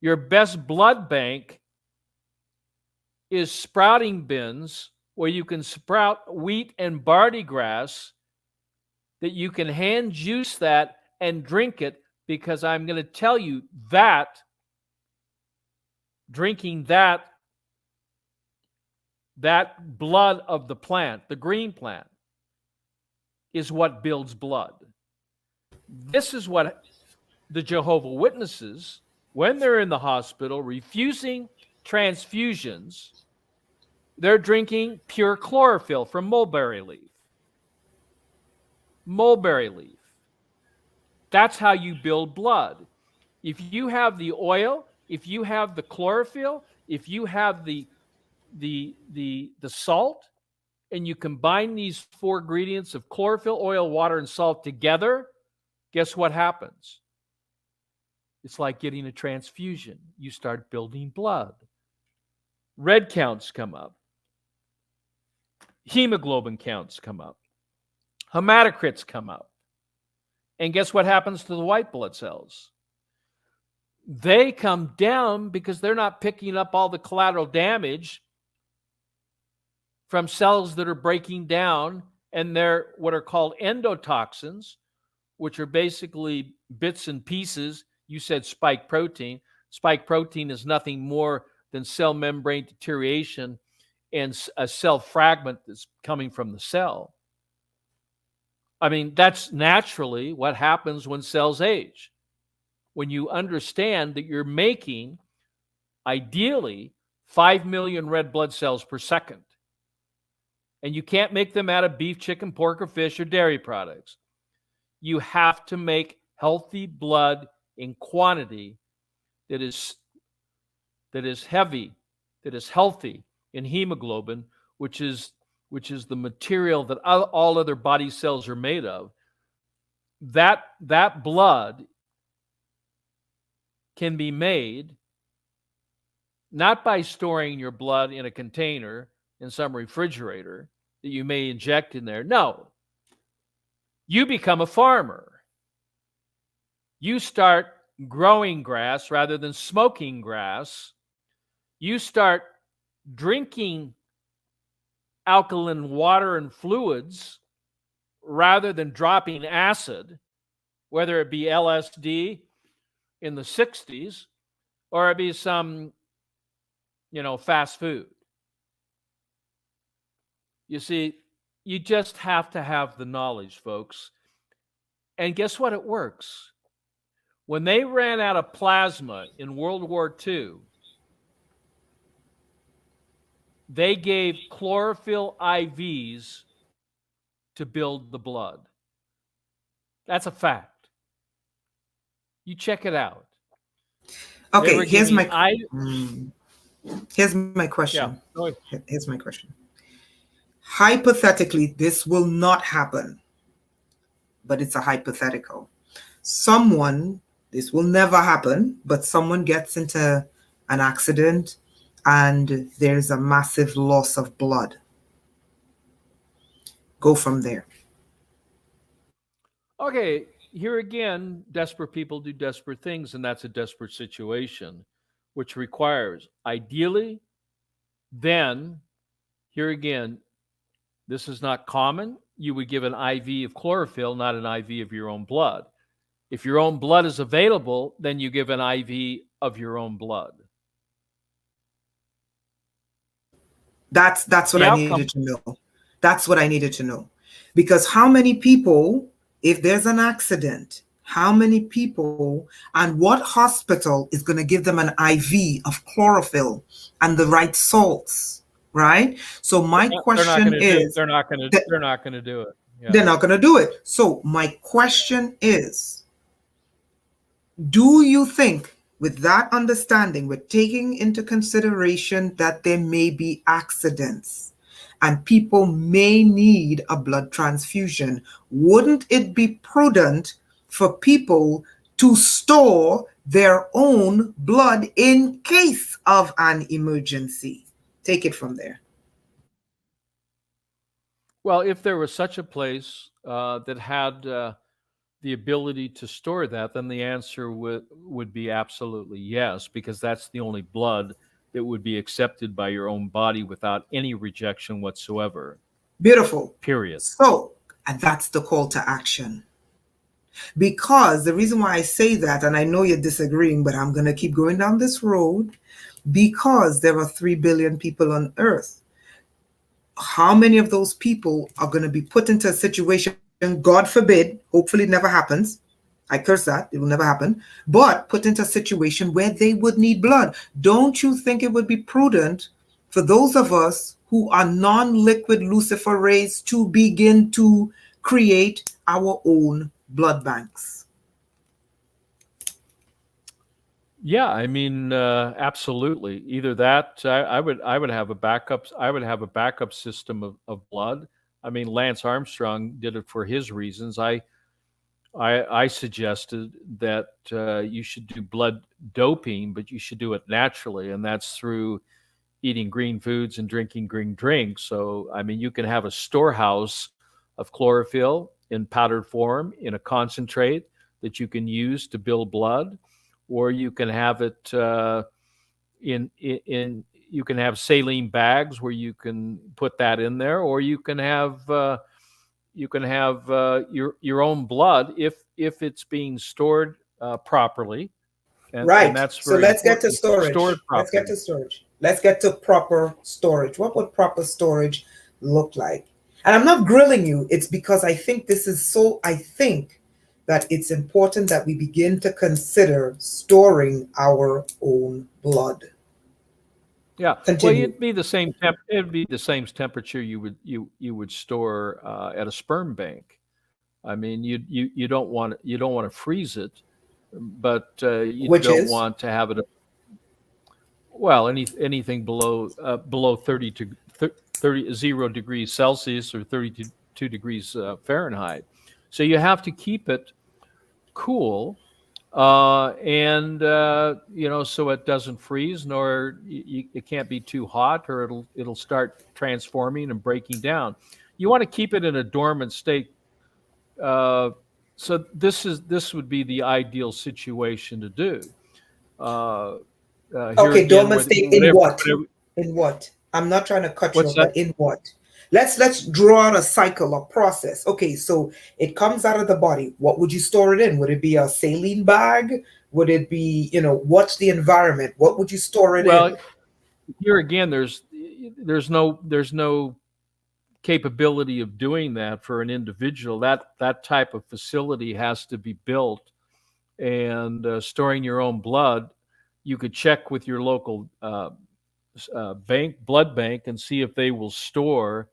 Your best blood bank is sprouting bins where you can sprout wheat and barley grass, that you can hand juice that and drink it, because I'm going to tell you that drinking that blood of the plant, the green plant, is what builds blood. This is what the Jehovah Witnesses, when they're in the hospital refusing transfusions, they're drinking pure chlorophyll from mulberry leaf. Mulberry leaf. That's how you build blood. If you have the oil, if you have the chlorophyll, if you have the salt, and you combine these four ingredients of chlorophyll, oil, water, and salt together, guess what happens? It's like getting a transfusion. You start building blood. Red counts come up. Hemoglobin counts come up. Hematocrits come up. And guess what happens to the white blood cells? They come down because they're not picking up all the collateral damage from cells that are breaking down, and they're what are called endotoxins, which are basically bits and pieces. You said spike protein. Spike protein is nothing more than cell membrane deterioration and a cell fragment that's coming from the cell. I mean, that's naturally what happens when cells age. When you understand that you're making, ideally, 5 million red blood cells per second, and you can't make them out of beef, chicken, pork, or fish, or dairy products. You have to make healthy blood in quantity that is heavy, that is healthy in hemoglobin, which is the material that all other body cells are made of. That blood can be made not by storing your blood in a container in some refrigerator that you may inject in there. No. You become a farmer. You start growing grass rather than smoking grass. You start drinking alkaline water and fluids rather than dropping acid, whether it be LSD in the 60s or it be some, fast food. You see, you just have to have the knowledge, folks. And guess what? It works. When they ran out of plasma in World War II, they gave chlorophyll IVs to build the blood. That's a fact. You check it out. They Okay, were here's giving my here's my yeah. question. Go ahead. Here's my question. Hypothetically, this will not happen, but it's a hypothetical. This will never happen, but someone gets into an accident and there's a massive loss of blood. Go from there. Okay, here again, desperate people do desperate things, and that's a desperate situation, which requires, ideally, then, here again, this is not common. You would give an IV of chlorophyll, not an IV of your own blood. If your own blood is available, then you give an IV of your own blood. That's what The I outcome, needed to know. That's what I needed to know. Because how many people, if there's an accident, how many people and what hospital is going to give them an IV of chlorophyll and the right salts, right? So my they're not going question to do. is, They're not going to. that They're not going to do it. Yeah. they're not going to do it. So my question is, do you think, with that understanding, with taking into consideration that there may be accidents and people may need a blood transfusion, wouldn't it be prudent for people to store their own blood in case of an emergency? Take it from there. Well, if there was such a place that had the ability to store that, then the answer would be absolutely yes, because that's the only blood that would be accepted by your own body without any rejection whatsoever. Beautiful. Period. So, and that's the call to action. Because the reason why I say that, and I know you're disagreeing, but I'm going to keep going down this road, because there are 3 billion people on earth. How many of those people are going to be put into a situation, God forbid, hopefully it never happens. I curse that, it will never happen, but put into a situation where they would need blood. Don't you think it would be prudent for those of us who are non-liquid luciferase to begin to create our own blood banks? Yeah, I mean, absolutely. Either that, I would have a backup. I would have a backup system of blood. I mean, Lance Armstrong did it for his reasons. I suggested that you should do blood doping, but you should do it naturally, and that's through eating green foods and drinking green drinks. So, I mean, you can have a storehouse of chlorophyll in powdered form in a concentrate that you can use to build blood, or you can have it in you can have saline bags where you can put that in there, or you can have your own blood if it's being stored properly, and Right. that's So very let's get to important. Stored storage. Let's get properly. to storage. Let's get to proper storage. What would proper storage look like? And I'm not grilling you. It's because I think this is so, I think that it's important that we begin to consider storing our own blood. Yeah. Well, Continue. it'd be the same temperature you would store at a sperm bank. I mean, you don't want to freeze it, but you Which don't is? want to have it. Well, anything below 30 0 degrees Celsius or 32 degrees Fahrenheit. So you have to keep it cool, and so it doesn't freeze, nor it can't be too hot, or it'll start transforming and breaking down. You want to keep it in a dormant state. Uh, so this would be the ideal situation to do. Uh, Here Okay, again, dormant where state in whatever, what? whatever. In what? I'm not trying to cut you What's off, that? but in what? Let's draw out a cycle, a process. Okay, so it comes out of the body. What would you store it in? Would it be a saline bag? Would it be, what's the environment? What would you store it in? Well, here again, there's no capability of doing that for an individual. That type of facility has to be built, and storing your own blood, you could check with your local blood bank, and see if they will store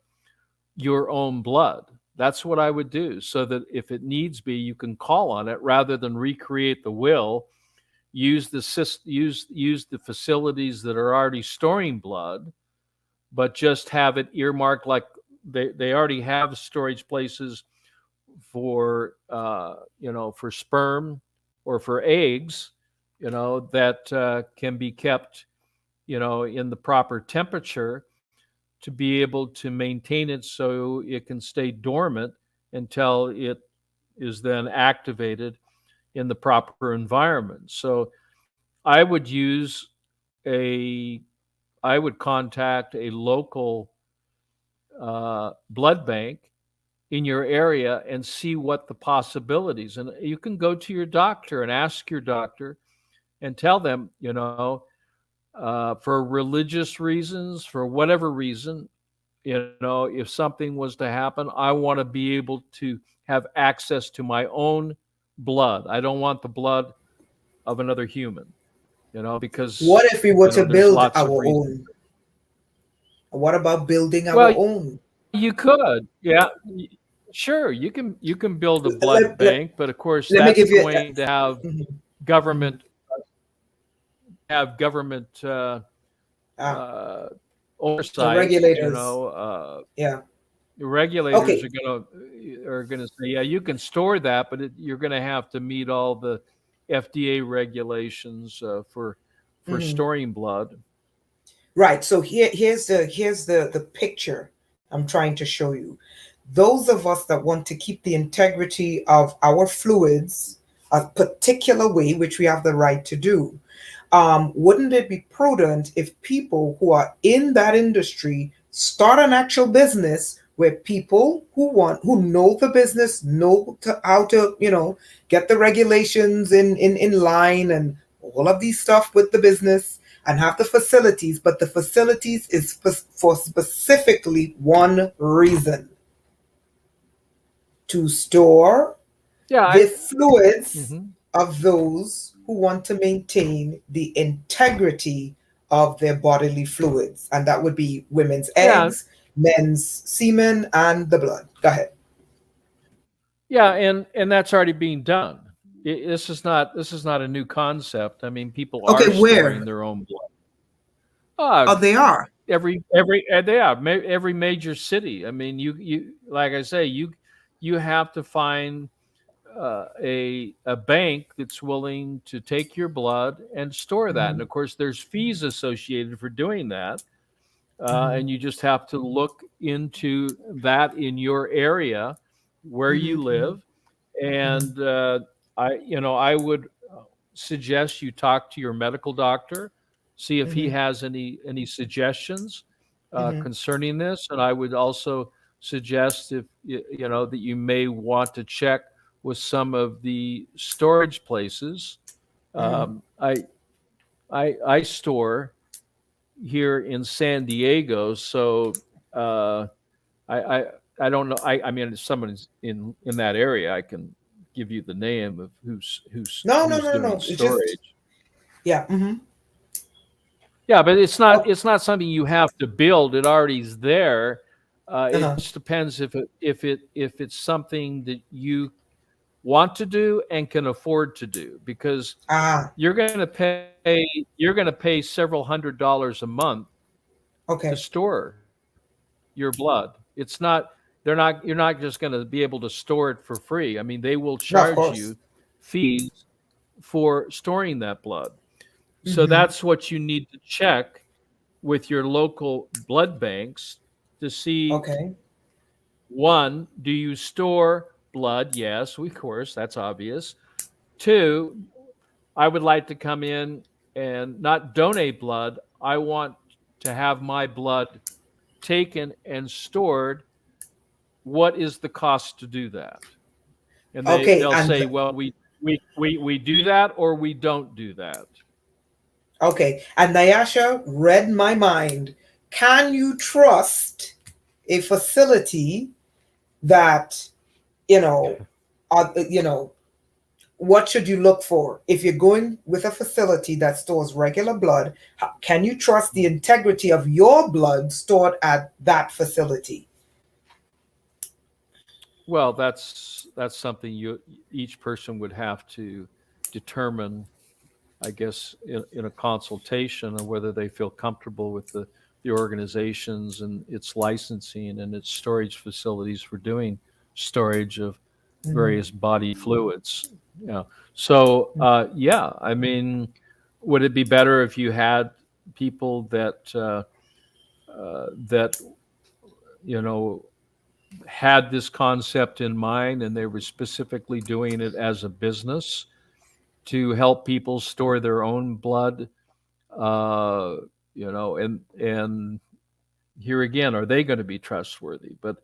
your own blood. That's what I would do, so that if it needs be, you can call on it rather than recreate the will. Use the facilities that are already storing blood, but just have it earmarked, like they already have storage places for for sperm or for eggs, that can be kept in the proper temperature, to be able to maintain it so it can stay dormant until it is then activated in the proper environment. So I would use a I would contact a local blood bank in your area and see what the possibilities. And you can go to your doctor and ask your doctor and tell them, for religious reasons, for whatever reason, if something was to happen, I want to be able to have access to my own blood. I don't want the blood of another human, What because if we were to there's build lots of our reasons. own? What about building our Well, own? you could, yeah, sure. You can build a blood Let, let, bank, but of course let me that's give you. going to have Mhm, mhm. government government Ah, uh, the oversight. regulators. Yeah. The regulators Okay. are gonna say, yeah, you can store that, but you're gonna have to meet all the FDA regulations for Mhm. storing blood. Right. So here's the picture I'm trying to show you. Those of us that want to keep the integrity of our fluids a particular way, which we have the right to do, wouldn't it be prudent if people who are in that industry start an actual business where people who know the business know how to get the regulations in line and all of these stuff with the business and have the facilities, but the facilities is for specifically one reason: to store Yeah, the fluids mhm. of those who want to maintain the integrity of their bodily fluids. And that would be women's Yeah, eggs, men's semen, and the blood. Go ahead. yeah, and that's already being done. This is not a new concept. I mean, people Okay, are storing where? their own blood. Uh, Oh, they are. every major city. I mean, you like I say, you have to find a bank that's willing to take your blood and store that. And Mhm, of course, there's fees associated for doing that, mhm, and you just have to look into that in your area where mhm, you mhm, live. mhm, And I would suggest you talk to your medical doctor see if he Mm-hmm. has any suggestions Mm-hmm. concerning this. And I would also suggest if you know that you may want to check with some of the storage places. Mm-hmm. Um, I I store here in San Diego, so uh, I, I I don't know. I mean, if someone's in that area, I can give you the name of No, no, who's no, doing no. It's just storage. yeah. Mm-hmm. Yeah, but Oh, it's not something you have to build. It already's there. It uh-huh. just depends if it's something that you want to do and can afford to do, because Ah, you're going to pay several $100s a month to okay. store your blood. It's not you're not just going to be able to store it for free. I mean, they will No, of charge course. you fees for storing that blood. So Mm-hmm. that's what you need to check with your local blood banks to see, Okay. one, do you store blood? Yes, of course, that's obvious. Two, I would like to come in and not donate blood. I want to have my blood taken and stored. What is the cost to do that? And Okay. they'll And say, well, we do that or we don't do that. okay. And Nyasha read my mind. Can you trust a facility that you know, you know, what should you look for if you're going with a facility that stores regular blood? Can you trust the integrity of your blood stored at that facility? Well, that's something you each person would have to determine, I guess, in a consultation of whether they feel comfortable with the organizations and its licensing and its storage facilities for doing storage of Mhm. various body fluids. You know, so yeah, I mean, would it be better if you had people that you know had this concept in mind and they were specifically doing it as a business to help people store their own blood, uh, and here again, are they going to be trustworthy? But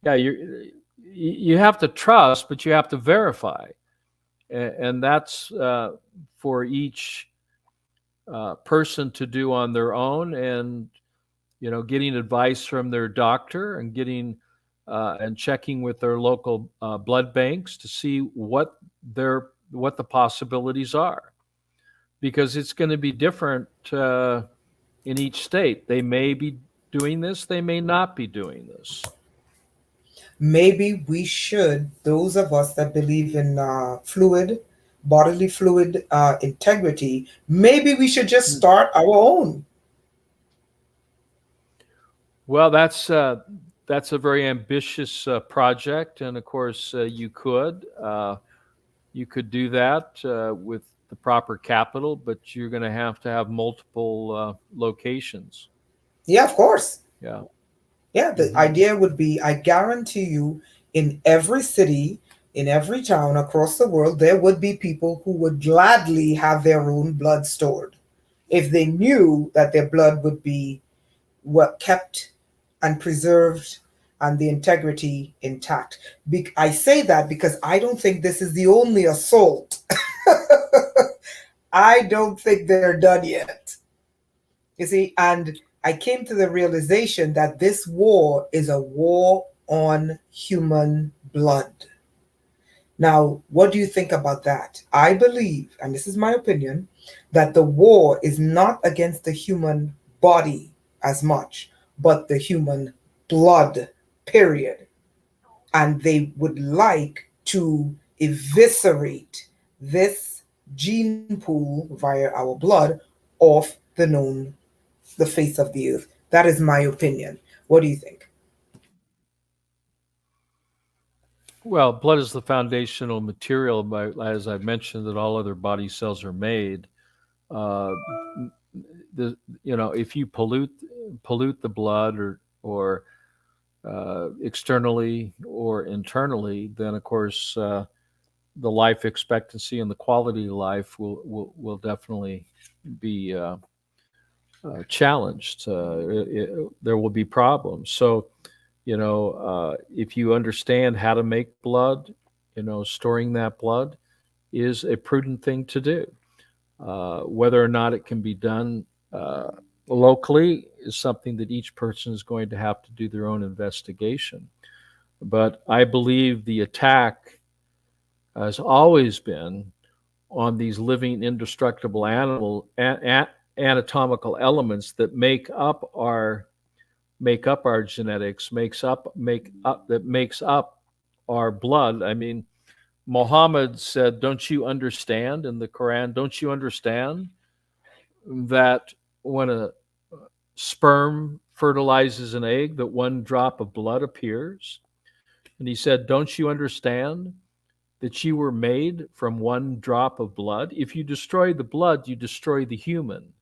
yeah, you have to trust, but you have to verify, and that's for each person to do on their own, and getting advice from their doctor and getting and checking with their local blood banks to see what the possibilities are, because it's going to be different in each state. They may be doing this, they may not be doing this. Maybe we should, those of us that believe in bodily fluid integrity, maybe we should just start our own. Well, that's a very ambitious project, and of course, you could do that with the proper capital, but you're going to have multiple locations. Yeah, of course. Yeah. Yeah, the Hmm. idea would be I guarantee you, in every city, in every town across the world, there would be people who would gladly have their own blood stored if they knew that their blood would be well kept and preserved and the integrity intact. I say that because I don't think this is the only assault. I don't think they're done yet. You see, and I came to the realization that this war is a war on human blood. Now, what do you think about that? I believe, and this is my opinion, that the war is not against the human body as much, but the human blood, period. And they would like to eviscerate this gene pool via our blood off the face of the earth. That is my opinion. What do you think? Well, blood is the foundational material, as I mentioned, that all other body cells are made. Uh, the if you pollute the blood or externally or internally, then of course the life expectancy and the quality of life will definitely be challenged. There will be problems. So, if you understand how to make blood, storing that blood is a prudent thing to do. Whether or not it can be done locally is something that each person is going to have to do their own investigation. But I believe the attack has always been on these living, indestructible anatomical elements that make up our genetics, makes up our blood. I mean, Muhammad said, "Don't you understand?" in the Quran. Don't you understand that when a sperm fertilizes an egg, that one drop of blood appears? And he said, "Don't you understand that you were made from one drop of blood? If you destroy the blood, you destroy the human.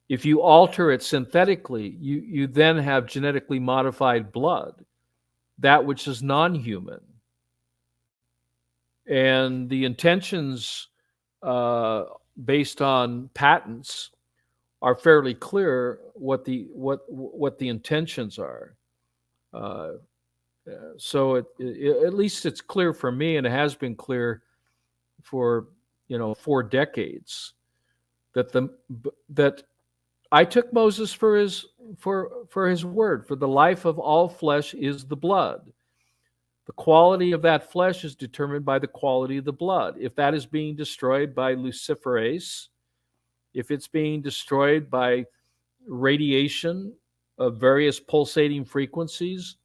If you alter it synthetically, you then have genetically modified blood, that which is non-human." And the intentions, uh, based on patents, are fairly clear what the intentions are. Uh, so at least it's clear for me, and it has been clear for 4 decades that I took Moses for his word. For the life of all flesh is the blood. The quality of that flesh is determined by the quality of the blood. If that is being destroyed by luciferase, if it's being destroyed by radiation of various pulsating frequencies,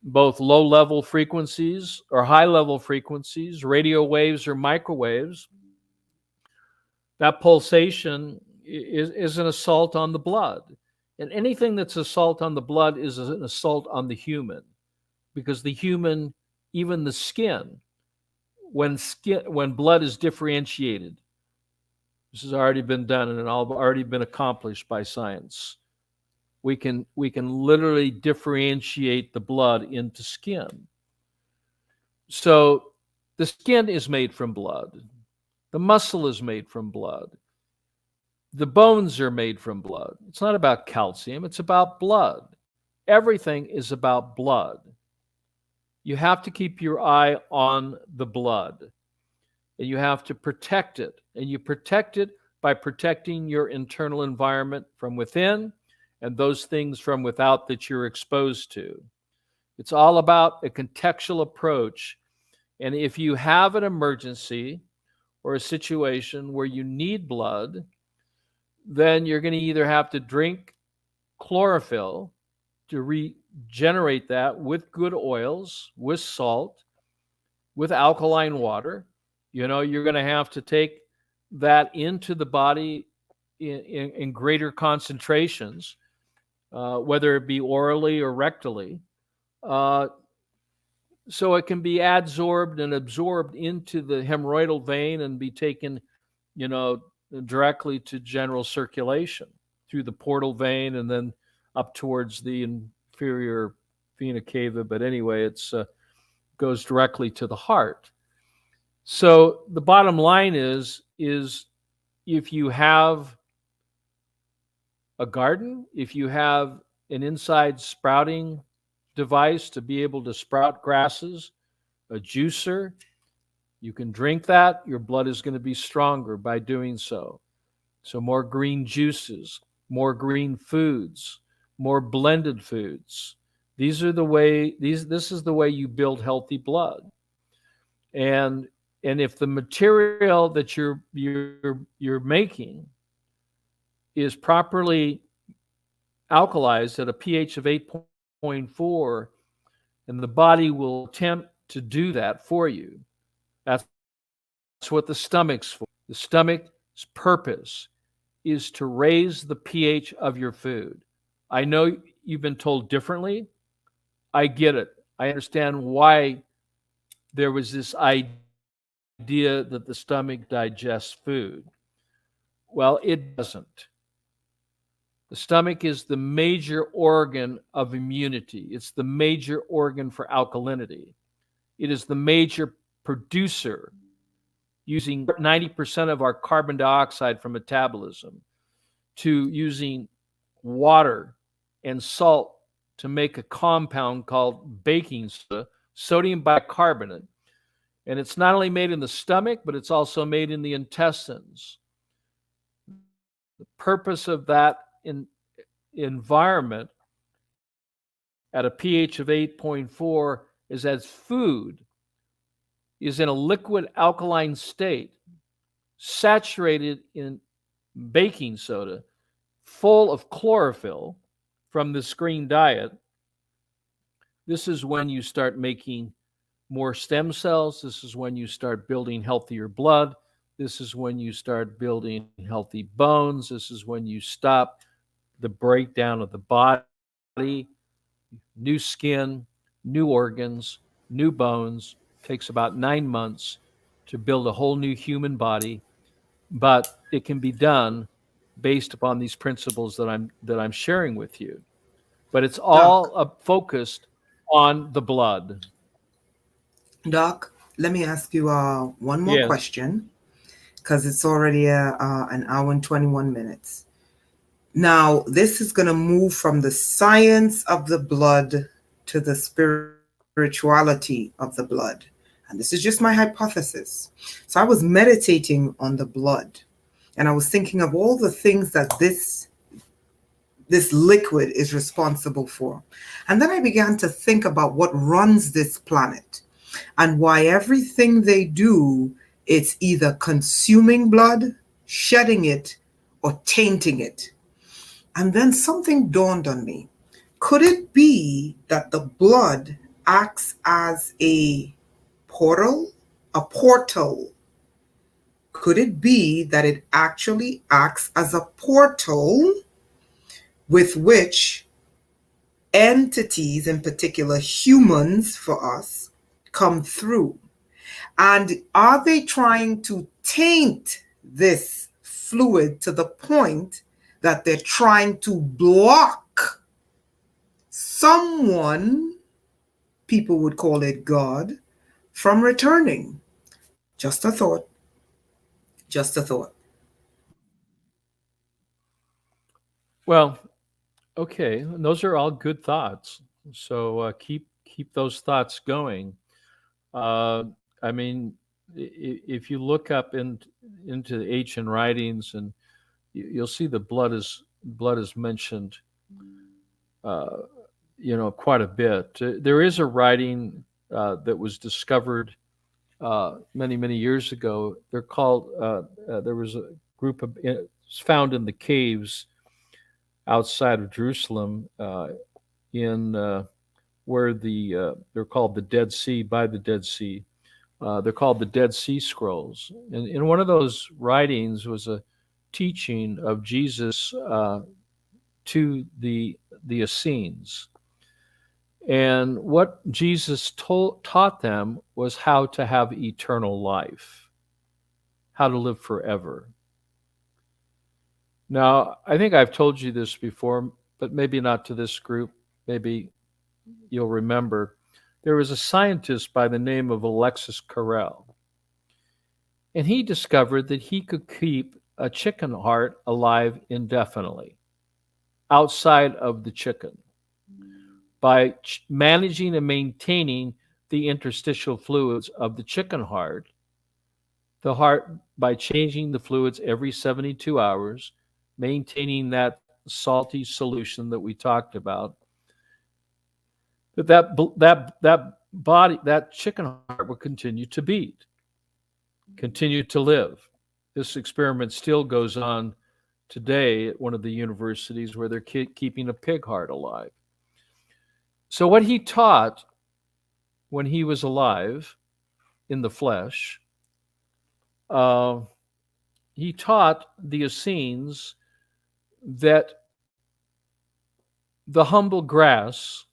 both low level frequencies or high level frequencies, radio waves or microwaves, that pulsation is an assault on the blood. And anything that's assault on the blood is an assault on the human, because the human, even the skin, when blood is differentiated, this has already been done and already been accomplished by science. We can literally differentiate the blood into skin. So the skin is made from blood. The muscle is made from blood. The bones are made from blood. It's not about calcium, it's about blood. Everything is about blood. You have to keep your eye on the blood, and you have to protect it. And you protect it by protecting your internal environment from within and those things from without that you're exposed to. It's all about a contextual approach. And if you have an emergency or a situation where you need blood, then you're going to either have to drink chlorophyll to regenerate that with good oils, with salt, with alkaline water. You're going to have to take that into the body in greater concentrations, whether it be orally or rectally, so it can be adsorbed and absorbed into the hemorrhoidal vein and be taken, you know, directly to general circulation through the portal vein and then up towards the inferior vena cava. But anyway, it's goes directly to the heart. So the bottom line is if you have a garden, if you have an inside sprouting device to be able to sprout grasses, a juicer, you can drink that. Your blood is going to be stronger by doing so. So more green juices, more green foods, more blended foods. This is the way you build healthy blood. And if the material that you're making is properly alkalized at a pH of 8.4, and the body will attempt to do that for you. That's what the stomach's for. The stomach's purpose is to raise the pH of your food. I know you've been told differently. I get it. I understand why there was this idea that the stomach digests food. Well, it doesn't. The stomach is the major organ of immunity. It's the major organ for alkalinity. It is the major producer. using 90% of our carbon dioxide from metabolism to using water and salt to make a compound called baking soda, sodium bicarbonate. And it's not only made in the stomach, but it's also made in the intestines. The purpose of that environment at a pH of 8.4 is as food is in a liquid alkaline state, saturated in baking soda, full of chlorophyll from this green diet. This is when you start making more stem cells. This is when you start building healthier blood. This is when you start building healthy bones. This is when you stop the breakdown of the body, new skin, new organs, new bones. Takes about 9 months to build a whole new human body, but it can be done based upon these principles that I'm sharing with you. But it's Doc, all focused on the blood. Doc, let me ask you one more Yes. question because it's already an hour and 21 minutes. Now, this is going to move from the science of the blood to the spirituality of the blood. And this is just my hypothesis. So I was meditating on the blood and I was thinking of all the things that this liquid is responsible for. And then I began to think about what runs this planet and why everything they do, it's either consuming blood, shedding it, or tainting it. And then something dawned on me. Could it be that the blood acts as a portal? A portal. Could it be that it actually acts as a portal with which entities, in particular humans for us, come through? And are they trying to taint this fluid to the point that they're trying to block someone, people would call it God, from returning? Just a thought. Just a thought. Well, okay. Those are all good thoughts. So keep those thoughts going. Uh, I mean, if you look up into the ancient writings, and you'll see the blood is mentioned, uh, quite a bit. There is a writing that was discovered many years ago. They're called. There was a group of it's found in the caves outside of Jerusalem, in where they're called the Dead Sea, by the Dead Sea. They're called the Dead Sea Scrolls. And in one of those writings was a teaching of Jesus to the Essenes. And what Jesus taught them was how to have eternal life, how to live forever. Now, I think I've told you this before, but maybe not to this group. Maybe you'll remember. There was a scientist by the name of Alexis Carrel, and he discovered that he could keep a chicken heart alive indefinitely outside of the chicken by managing and maintaining the interstitial fluids of the chicken heart. The heart, by changing the fluids every 72 hours, maintaining that salty solution that we talked about, that body, that chicken heart will continue to beat, continue to live. This experiment still goes on today at one of the universities where they're keeping a pig heart alive. So what he taught when he was alive in the flesh, uh, he taught the Essenes that the humble grass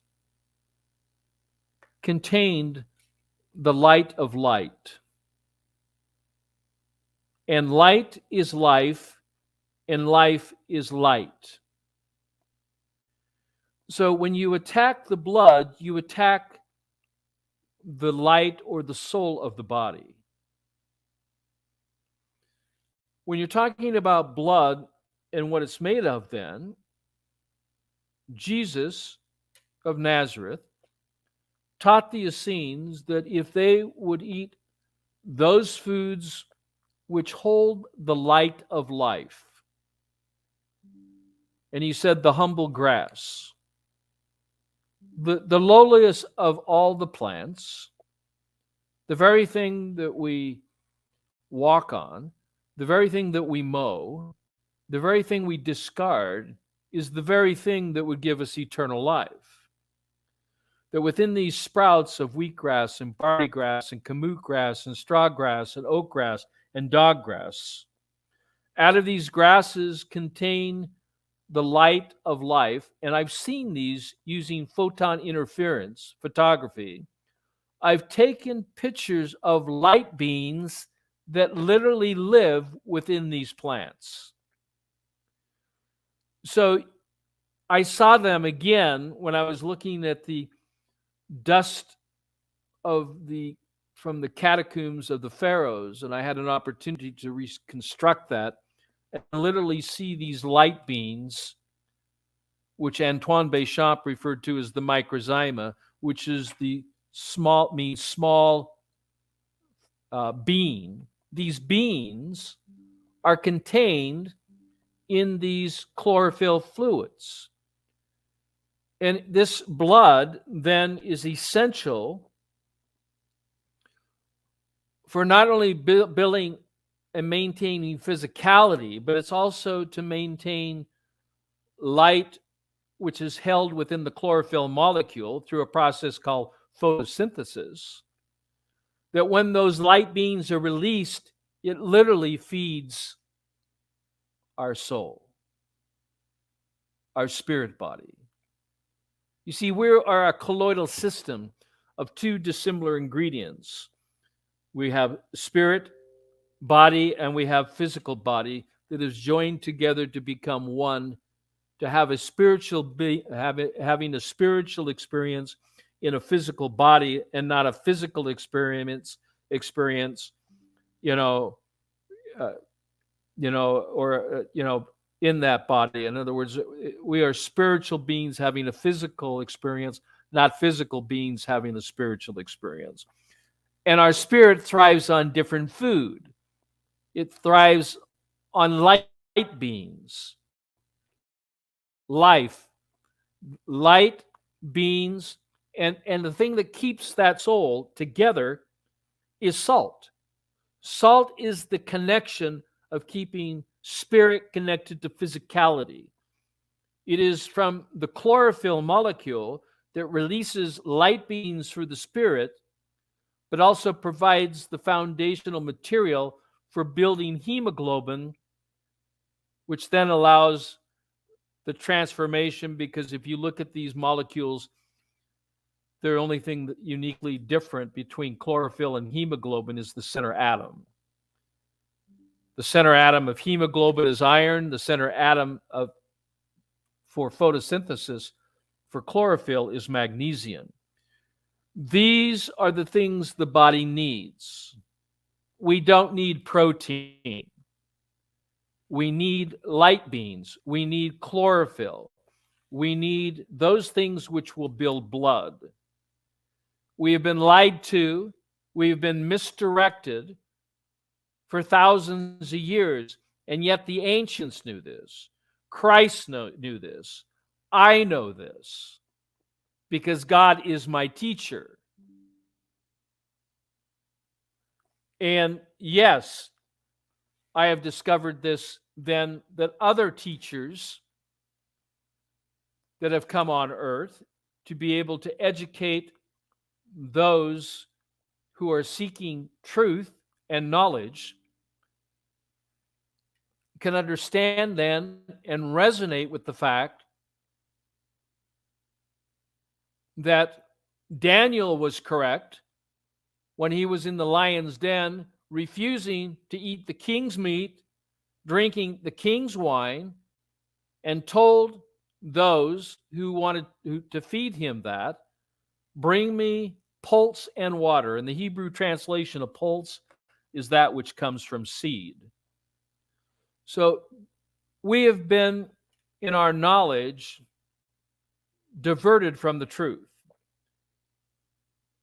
contained the light of light. And light is life, and life is light. So when you attack the blood, you attack the light or the soul of the body. when you're talking about blood and what it's made of, then Jesus of Nazareth taught the Essenes that if they would eat those foods which hold the light of life, and he said the humble grass, the lowliest of all the plants, the very thing that we walk on, the very thing that we mow, the very thing we discard, is the very thing that would give us eternal life. That within these sprouts of wheatgrass and barley grass and kamut grass and straw grass and oak grass and dog grass, out of these grasses contain the light of life. And I've seen these using photon interference photography. I've taken pictures of light beings that literally live within these plants. So I saw them again when I was looking at the dust from the catacombs of the pharaohs, and I had an opportunity to reconstruct that and literally see these light beings, which Antoine Béchamp referred to as the microzyma, which is the small bean. These beans are contained in these chlorophyll fluids. And this blood then is essential for not only building and maintaining physicality, but it's also to maintain light, which is held within the chlorophyll molecule through a process called photosynthesis. That when those light beams are released, it literally feeds our soul, our spirit body. You see, we are a colloidal system of two dissimilar ingredients. We have spirit body and we have physical body that is joined together to become one, to have a having a spiritual experience in a physical body and not a physical experience, in that body. In other words, we are spiritual beings having a physical experience, not physical beings having a spiritual experience. And our spirit thrives on different food. It thrives on light beings, life, light beings, and the thing that keeps that soul together is salt. Salt is the connection of keeping spirit connected to physicality. It is from the chlorophyll molecule that releases light beams for the spirit, but also provides the foundational material for building hemoglobin, which then allows the transformation, because if you look at these molecules, the only thing that uniquely different between chlorophyll and hemoglobin is the center atom. The center atom of hemoglobin is iron. The center atom for photosynthesis for chlorophyll is magnesium. These are the things the body needs. We don't need protein. We need light beams. We need chlorophyll. We need those things which will build blood. We have been lied to. We have been misdirected for thousands of years. And yet the ancients knew this. Christ knew this. I know this because God is my teacher. And yes, I have discovered this then, that other teachers that have come on earth to be able to educate those who are seeking truth and knowledge can understand then and resonate with the fact that Daniel was correct when he was in the lion's den, refusing to eat the king's meat, drinking the king's wine, and told those who wanted to feed him that, bring me pulse and water. And the Hebrew translation of pulse is that which comes from seed. So we have been, in our knowledge, diverted from the truth.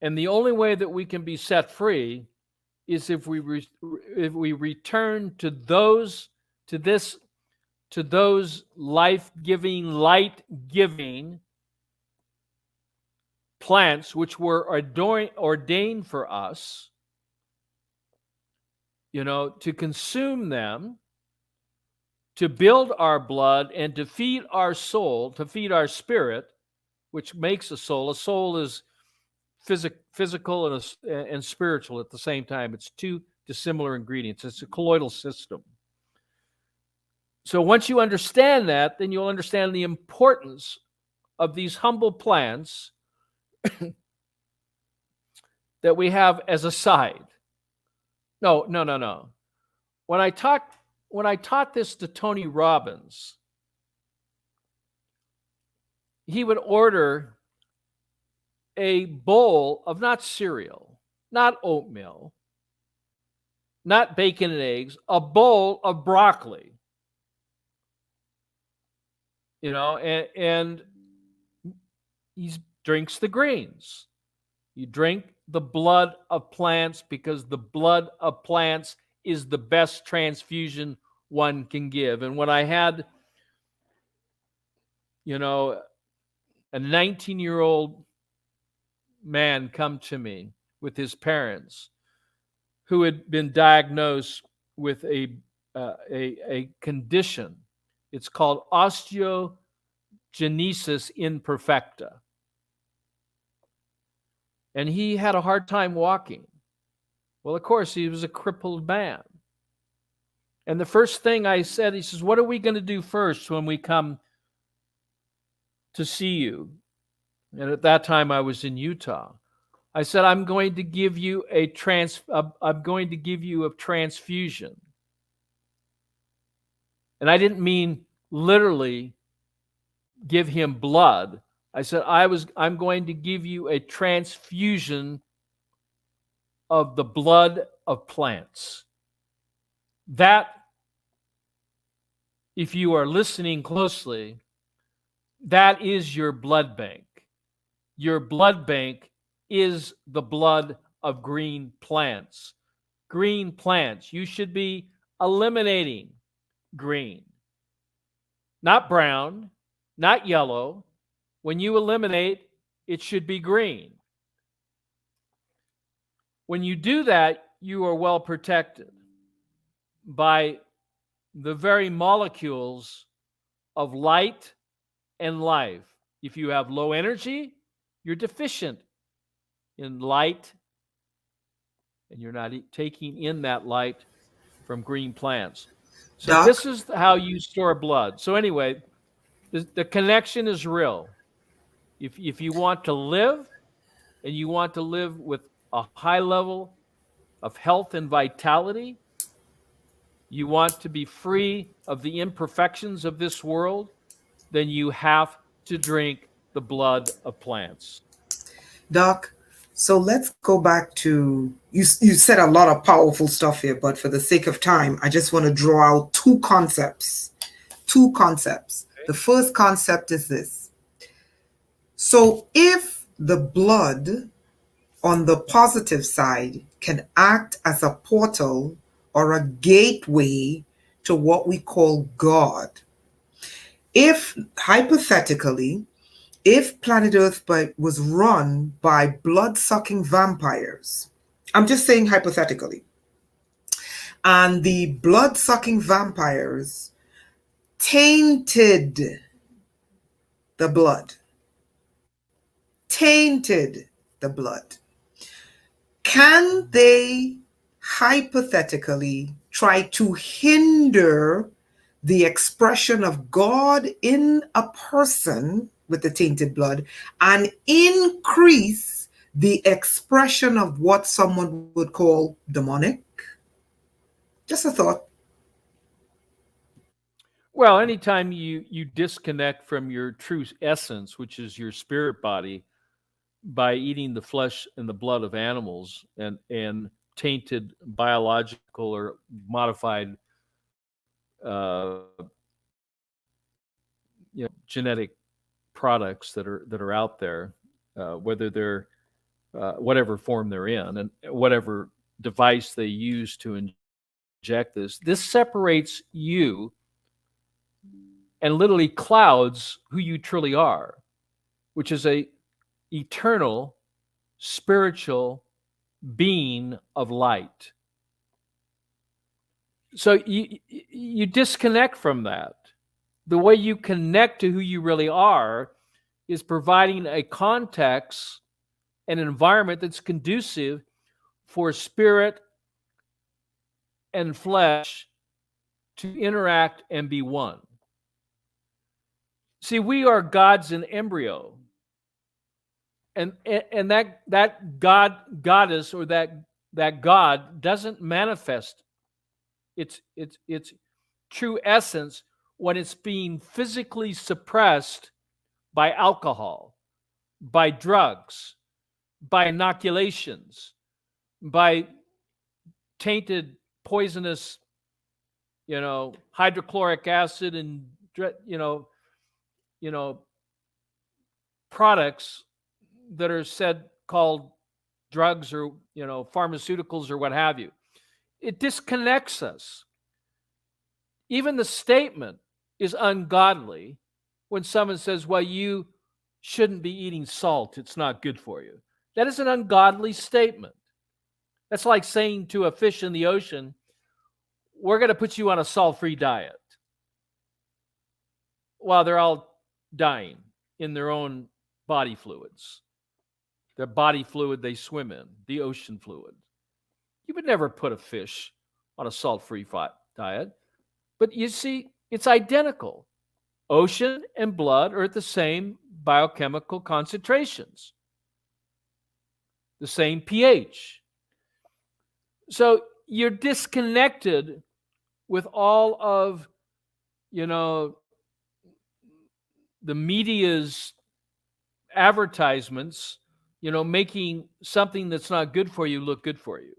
And the only way that we can be set free is if we return to this to those life-giving, light-giving plants which were ordained for us, to consume them, to build our blood, and to feed our soul, to feed our spirit, which makes a soul. A soul is physical and spiritual at the same time. It's two dissimilar ingredients. It's a colloidal system. So once you understand that, then you'll understand the importance of these humble plants that we have as a side. No. When I taught this to Tony Robbins, he would order a bowl of not cereal, not oatmeal, not bacon and eggs, a bowl of broccoli. And he drinks the greens. You drink the blood of plants because the blood of plants is the best transfusion one can give. And when I had, a 19-year-old man come to me with his parents who had been diagnosed with a condition. It's called osteogenesis imperfecta. And he had a hard time walking. Well, of course, he was a crippled man. And the first thing I said, he says, "What are we going to do first when we come to see you?" And at that time, I was in Utah. I said, I'm going to give you a transfusion. And I didn't mean literally give him blood. I said, I'm going to give you a transfusion of the blood of plants. That, if you are listening closely, that is your blood bank. Your blood bank is the blood of green plants. Green plants. You should be eliminating green. Not brown, not yellow. When you eliminate, it should be green. When you do that, you are well protected by the very molecules of light and life. If you have low energy, you're deficient in light, and you're not taking in that light from green plants. So Doc, this is how you store blood. So anyway, the connection is real. If you want to live, and you want to live with a high level of health and vitality, you want to be free of the imperfections of this world, then you have to drink the blood of plants. Doc, so let's go back to you said a lot of powerful stuff here, but for the sake of time, I just want to draw out two concepts. Two concepts. The first concept is this. So if the blood on the positive side can act as a portal or a gateway to what we call God, if hypothetically, if planet Earth was run by blood-sucking vampires, I'm just saying hypothetically, and the blood-sucking vampires tainted the blood, tainted the blood, can they hypothetically try to hinder the expression of God in a person with the tainted blood and increase the expression of what someone would call demonic? Just a thought. Well, anytime you disconnect from your true essence, which is your spirit body, by eating the flesh and the blood of animals and tainted biological or modified uh, genetic products that are out there, whether they're whatever form they're in and whatever device they use to inject this separates you and literally clouds who you truly are, which is a eternal spiritual being of light. So you disconnect from that. The way you connect to who you really are is providing a context, an environment that's conducive for spirit and flesh to interact and be one. See, we are gods in embryo. And that goddess or that God doesn't manifest its true essence when it's being physically suppressed by alcohol, by drugs, by inoculations, by tainted poisonous, hydrochloric acid and you know products that are said called drugs or pharmaceuticals or what have you. It disconnects us. Even the statement is ungodly when someone says, well, you shouldn't be eating salt, it's not good for you. That is an ungodly statement. That's like saying to a fish in the ocean, we're going to put you on a salt-free diet while they're all dying in their own body fluids. Their body fluid they swim in, the ocean fluid. You would never put a fish on a salt-free diet. But you see, it's identical. Ocean and blood are at the same biochemical concentrations, the same pH. So you're disconnected with all of, the media's advertisements, making something that's not good for you look good for you.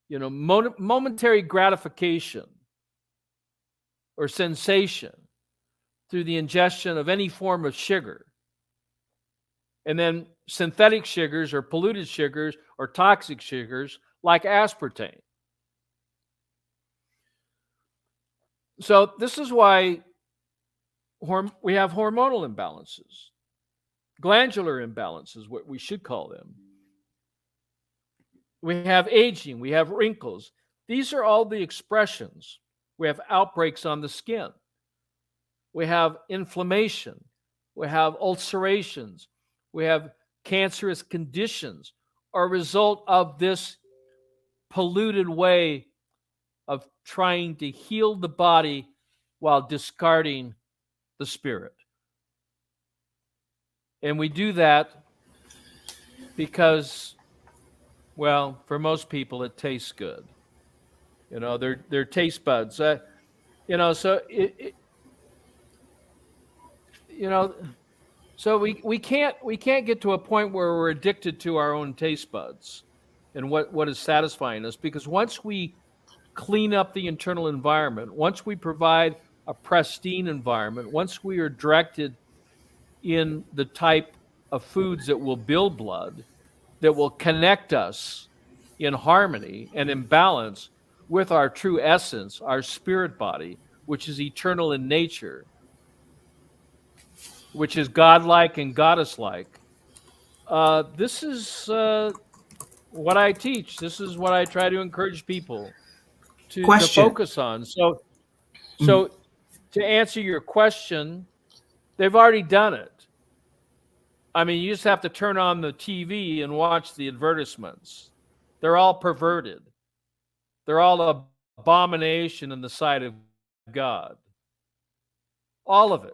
Momentary gratification or sensation through the ingestion of any form of sugar. And then synthetic sugars or polluted sugars or toxic sugars like aspartame. So this is why we have hormonal imbalances, glandular imbalances, what we should call them. We have aging, we have wrinkles. These are all the expressions. We have outbreaks on the skin. We have inflammation. We have ulcerations. We have cancerous conditions are a result of this polluted way of trying to heal the body while discarding the spirit. And we do that because, well, for most people, it tastes good. Their taste buds. So so we can't get to a point where we're addicted to our own taste buds and what is satisfying us, because once we clean up the internal environment, once we provide a pristine environment, once we are directed in the type of foods that will build blood, that will connect us in harmony and in balance with our true essence, our spirit body, which is eternal in nature, which is godlike and goddess-like. This is what I teach. This is what I try to encourage people to Question. focus on. So to answer your question, they've already done it. I mean, you just have to turn on the TV and watch the advertisements. They're all perverted. They're all abomination in the sight of God. All of it.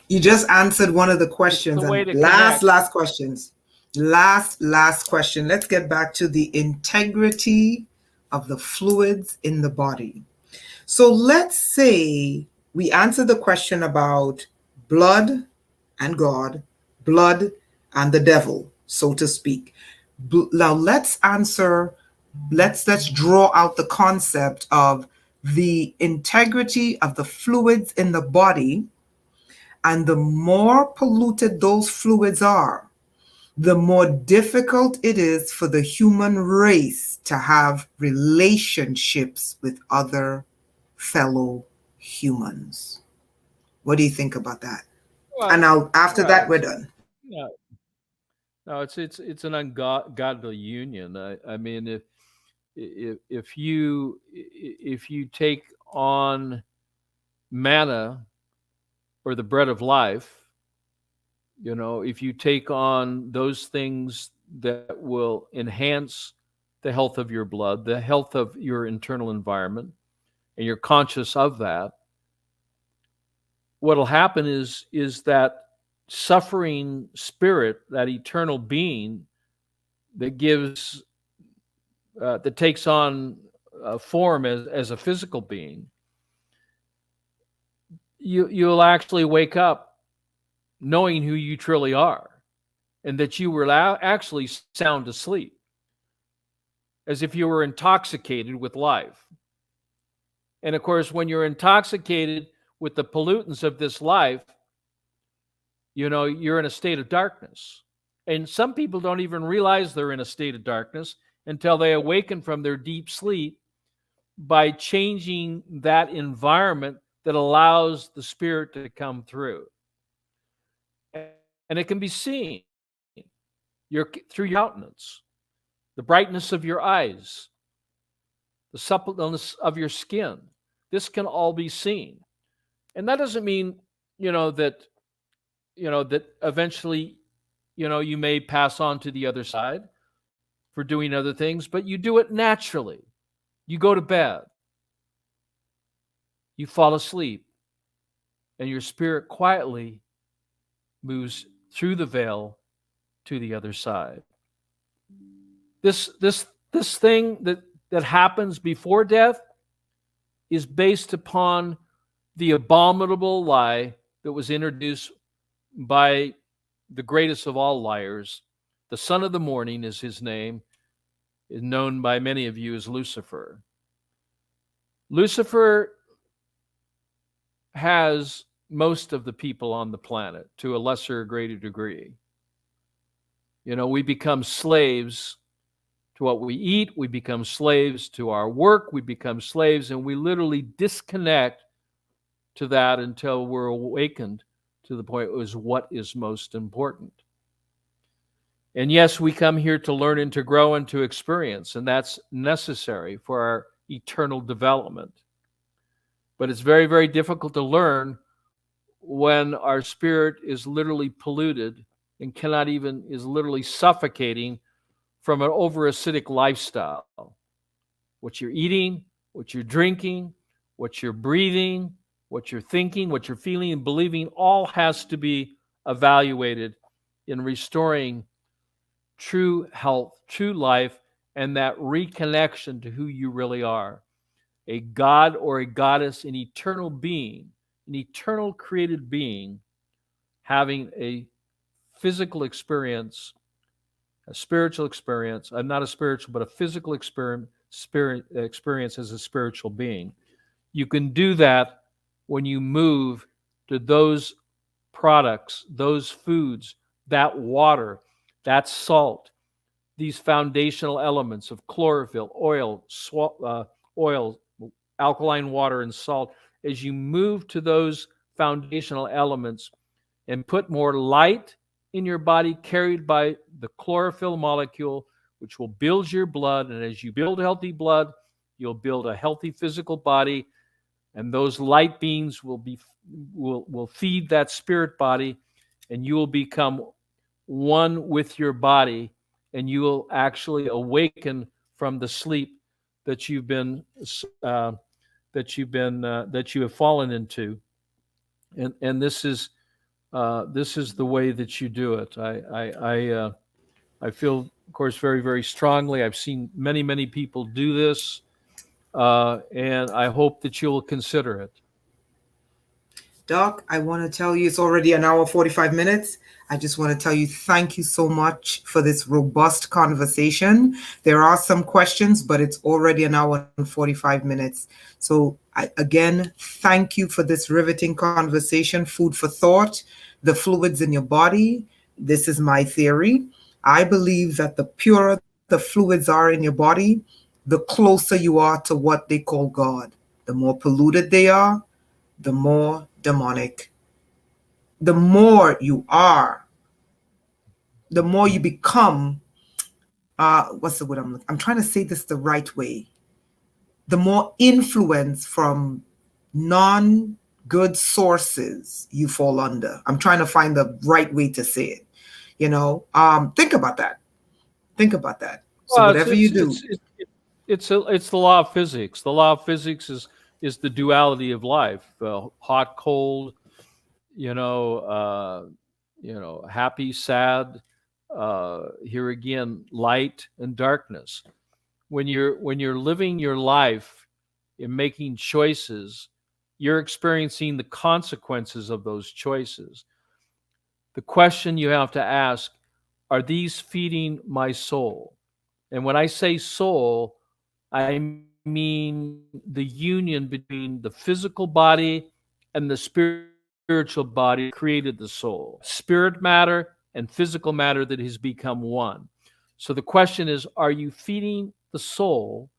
You just answered one of the questions. The way And to last questions. Last question. Let's get back to the integrity of the fluids in the body. So let's say we answer the question about blood and God, blood and the devil, so to speak. Now let's answer Let's draw out the concept of the integrity of the fluids in the body, and the more polluted those fluids are, the more difficult it is for the human race to have relationships with other fellow humans. What do you think about that? And Well, now after well, that we're done. yeah, no, it's an ungodly union. I mean, if you take on manna or the bread of life, if you take on those things that will enhance the health of your blood, the health of your internal environment, and you're conscious of that, what'll happen is that suffering spirit, that eternal being that gives that takes on a form as a physical being, you'll actually wake up knowing who you truly are, and that you were actually sound asleep, as if you were intoxicated with life. And of course, when you're intoxicated with the pollutants of this life, you're in a state of darkness. And some people don't even realize they're in a state of darkness until they awaken from their deep sleep by changing that environment that allows the spirit to come through. And it can be seen through your countenance, the brightness of your eyes, the suppleness of your skin. This can all be seen. And that doesn't mean, that that eventually, you may pass on to the other side for doing other things, but you do it naturally. You go to bed, you fall asleep, and your spirit quietly moves through the veil to the other side. This thing that happens before death is based upon the abominable lie that was introduced by the greatest of all liars. The son of the morning is his name, is known by many of you as Lucifer. Lucifer has most of the people on the planet to a lesser or greater degree. We become slaves to what we eat, we become slaves to our work, we become slaves, and we literally disconnect to that until we're awakened to the point is what is most important. And yes, we come here to learn and to grow and to experience, and that's necessary for our eternal development. But it's very, very difficult to learn when our spirit is literally polluted and is literally suffocating from an over acidic lifestyle. What you're eating, what you're drinking, what you're breathing, what you're thinking, what you're feeling and believing, all has to be evaluated in restoring true health, true life, and that reconnection to who you really are. A god or a goddess, an eternal being, an eternal created being, having a physical experience, a spiritual experience. I'm not a spiritual, but a physical experience as a spiritual being. You can do that when you move to those products, those foods, that water, that salt, these foundational elements of chlorophyll, oil, alkaline water, and salt. As you move to those foundational elements and put more light in your body carried by the chlorophyll molecule, which will build your blood. And as you build healthy blood, you'll build a healthy physical body. And those light beams will feed that spirit body, and you will become one with your body, and you will actually awaken from the sleep that that you have fallen into. And this is the way that you do it. I feel, of course, very, very strongly. I've seen many, many people do this, and I hope that you'll consider it. Doc, I want to tell you it's already an hour 45 minutes. I just want to tell you thank you so much for this robust conversation. There are some questions, but it's already an hour and 45 minutes. So, again, thank you for this riveting conversation, food for thought, the fluids in your body. This is my theory. I believe that the purer the fluids are in your body, the closer you are to what they call God. The more polluted they are, the more demonic. The more you are, the more you become. What's the word I'm trying to say this the right way. The more influence from non good sources you fall under. I'm trying to find the right way to say it. Think about that. Think about that. So Well, whatever you do, it's the law of physics. The law of physics is the duality of life, hot, cold, you know, happy, sad. Here again, light and darkness. When you're living your life in making choices, you're experiencing the consequences of those choices. The question you have to ask: are these feeding my soul? And when I say soul, I mean the union between the physical body and the spiritual body that created the soul. Spirit matter and physical matter that has become one. So the question is, are you feeding the soul,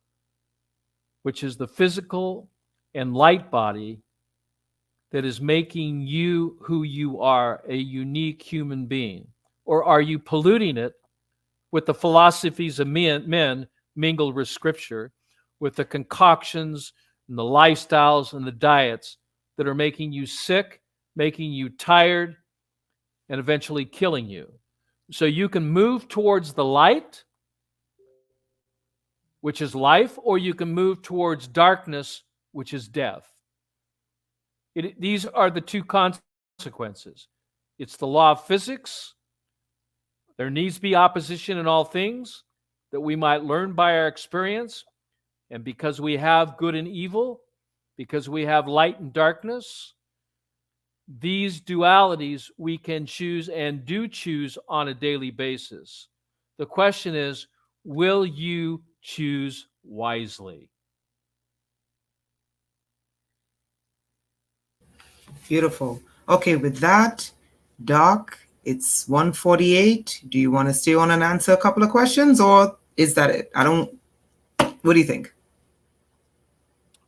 which is the physical and light body that is making you who you are, a unique human being? Or are you polluting it with the philosophies of men mingled with scripture, with the concoctions and the lifestyles and the diets that are making you sick, making you tired, and eventually killing you? So you can move towards the light, which is life, or you can move towards darkness, which is death. These are the two consequences. It's the law of physics. There needs to be opposition in all things that we might learn by our experience. And because we have good and evil, because we have light and darkness, these dualities we can choose and do choose on a daily basis. The question is, will you choose wisely? beautiful. Okay, with that, Doc, it's 1:48. Do you want to stay on and answer a couple of questions, or is that it? I don't. What do you think?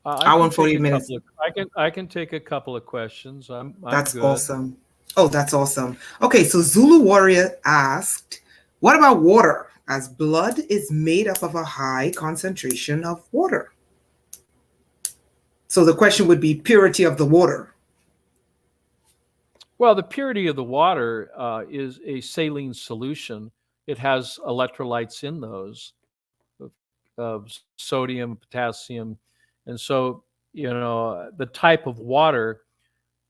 I Hour can and take 48 a minutes. couple of I can take a couple of questions. I'm That's good. awesome. Oh, that's awesome. Okay, so Zulu Warrior asked, what about water? As blood is made up of a high concentration of water. So the question would be purity of the water. Well, the purity of the water is a saline solution. It has electrolytes in those of sodium, potassium, and so the type of water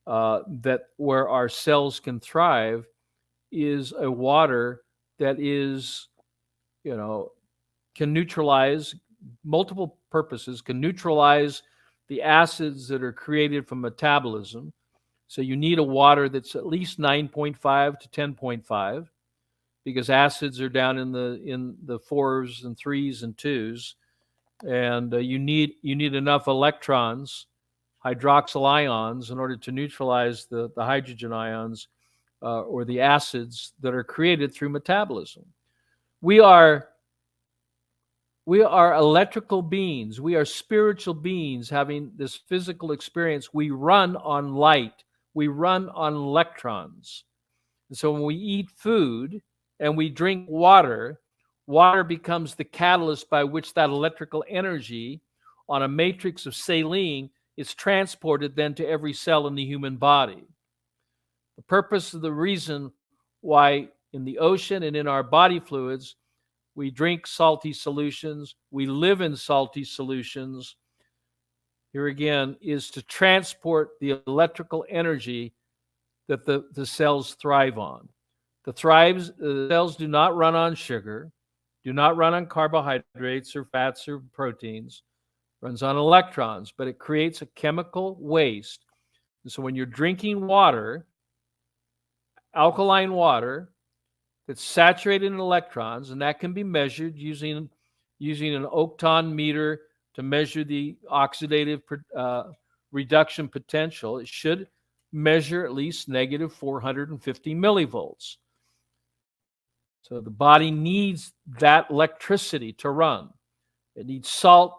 that where our cells can thrive is a water that is you know can neutralize multiple purposes, can neutralize the acids that are created from metabolism. So you need a water that's at least 9.5 to 10.5, because acids are down in the fours and threes and twos, and you need enough electrons, hydroxyl ions, in order to neutralize the hydrogen ions or the acids that are created through metabolism. We are we are electrical beings. We are spiritual beings having this physical experience. We run on light. We run on electrons. And so when we eat food and we drink water, water becomes the catalyst by which that electrical energy on a matrix of saline is transported then to every cell in the human body. The purpose of the reason why in the ocean and in our body fluids we drink salty solutions, we live in salty solutions, here again, is to transport the electrical energy that the cells thrive on. The cells do not run on sugar, do not run on carbohydrates or fats or proteins, runs on electrons, but it creates a chemical waste So when you're drinking water, alkaline water that's saturated in electrons, and that can be measured using an octon meter to measure the oxidative reduction potential. It should measure at least negative 450 millivolts. So the body needs that electricity to run. It needs salt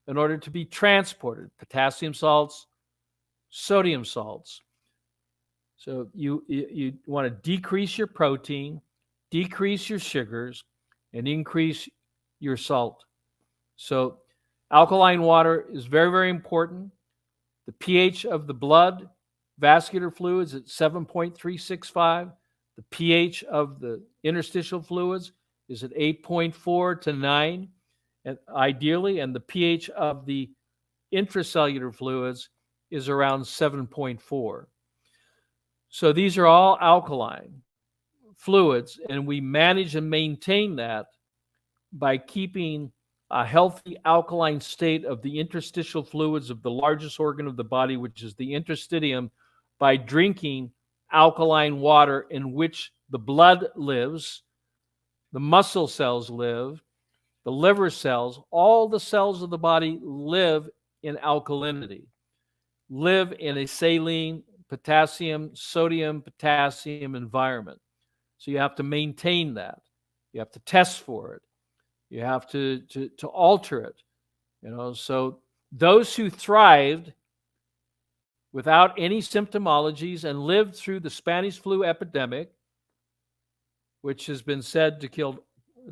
in order to be transported, potassium salts, sodium salts. So you want to decrease your protein, decrease your sugars, and increase your salt. So alkaline water is very, very important. The pH of the blood, vascular fluids at 7.365. The pH of the interstitial fluids is at 8.4 to 9, and ideally, and the pH of the intracellular fluids is around 7.4. So these are all alkaline fluids, and we manage and maintain that by keeping a healthy alkaline state of the interstitial fluids of the largest organ of the body, which is the interstitium, by drinking alkaline water in which the blood lives, the muscle cells live, the liver cells, all the cells of the body live in alkalinity, live in a saline, potassium, sodium, potassium environment. So you have to maintain that. You have to test for it. You have to alter it. So those who thrived without any symptomologies and lived through the Spanish flu epidemic, which has been said to kill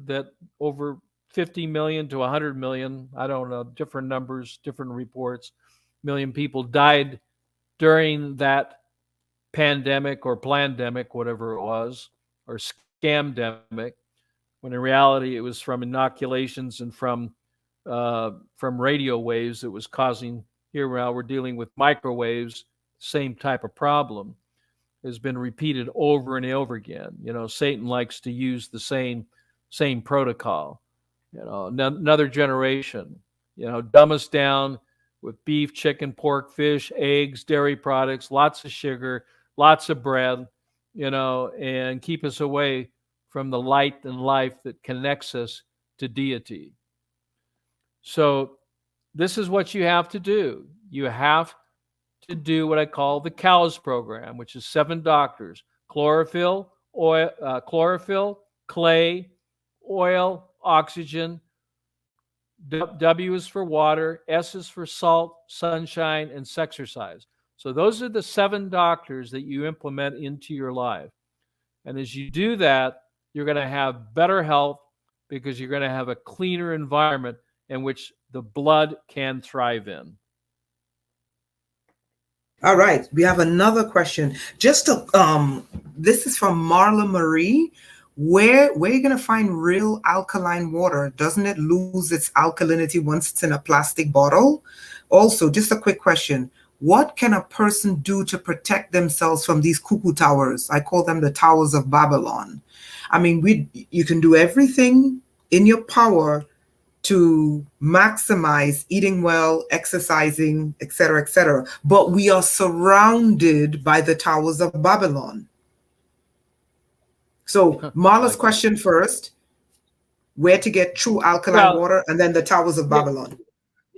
that over 50 million to 100 million, I don't know, different numbers, different reports, million people died during that pandemic or plandemic, whatever it was, or scamdemic, when in reality it was from inoculations and from radio waves that was causing. Here now we're dealing with microwaves, same type of problem has been repeated over and over again. Satan likes to use the same protocol. Another generation, dumb us down with beef, chicken, pork, fish, eggs, dairy products, lots of sugar, lots of bread, and keep us away from the light and life that connects us to deity. So this is what you have to do. You have to do what I call the COWS program, which is 7 doctors: chlorophyll, clay, oil, oxygen. W is for water, S is for salt, sunshine, and sexercise. So those are the 7 doctors that you implement into your life. And as you do that, you're going to have better health because you're going to have a cleaner environment in which the blood can thrive in. All right, we have another question. This is from Marla Marie. Where are you going to find real alkaline water? Doesn't it lose its alkalinity once it's in a plastic bottle? Also, just a quick question. What can a person do to protect themselves from these cuckoo towers? I call them the towers of Babylon. I mean, you can do everything in your power to maximize eating well, exercising, etc., but we are surrounded by the towers of Babylon. So Marla's question first: where to get true alkaline water, and then the towers of Babylon.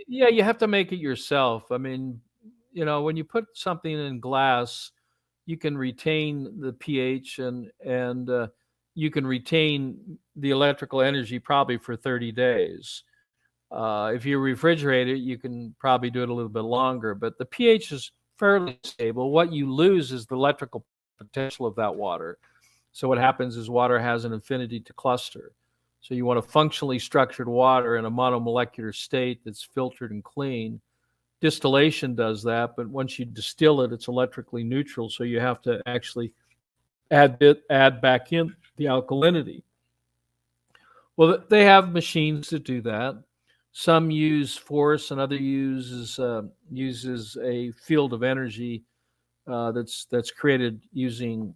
Yeah, you have to make it yourself. I mean, when you put something in glass, you can retain the pH and you can retain the electrical energy probably for 30 days. If you refrigerate it, you can probably do it a little bit longer, but the pH is fairly stable. What you lose is the electrical potential of that water. So what happens is water has an affinity to cluster. So you want a functionally structured water in a monomolecular state that's filtered and clean. Distillation does that, but once you distill it, it's electrically neutral. So you have to actually add back in the alkalinity. Well, they have machines that do that. Some use force, and other uses a field of energy that's created using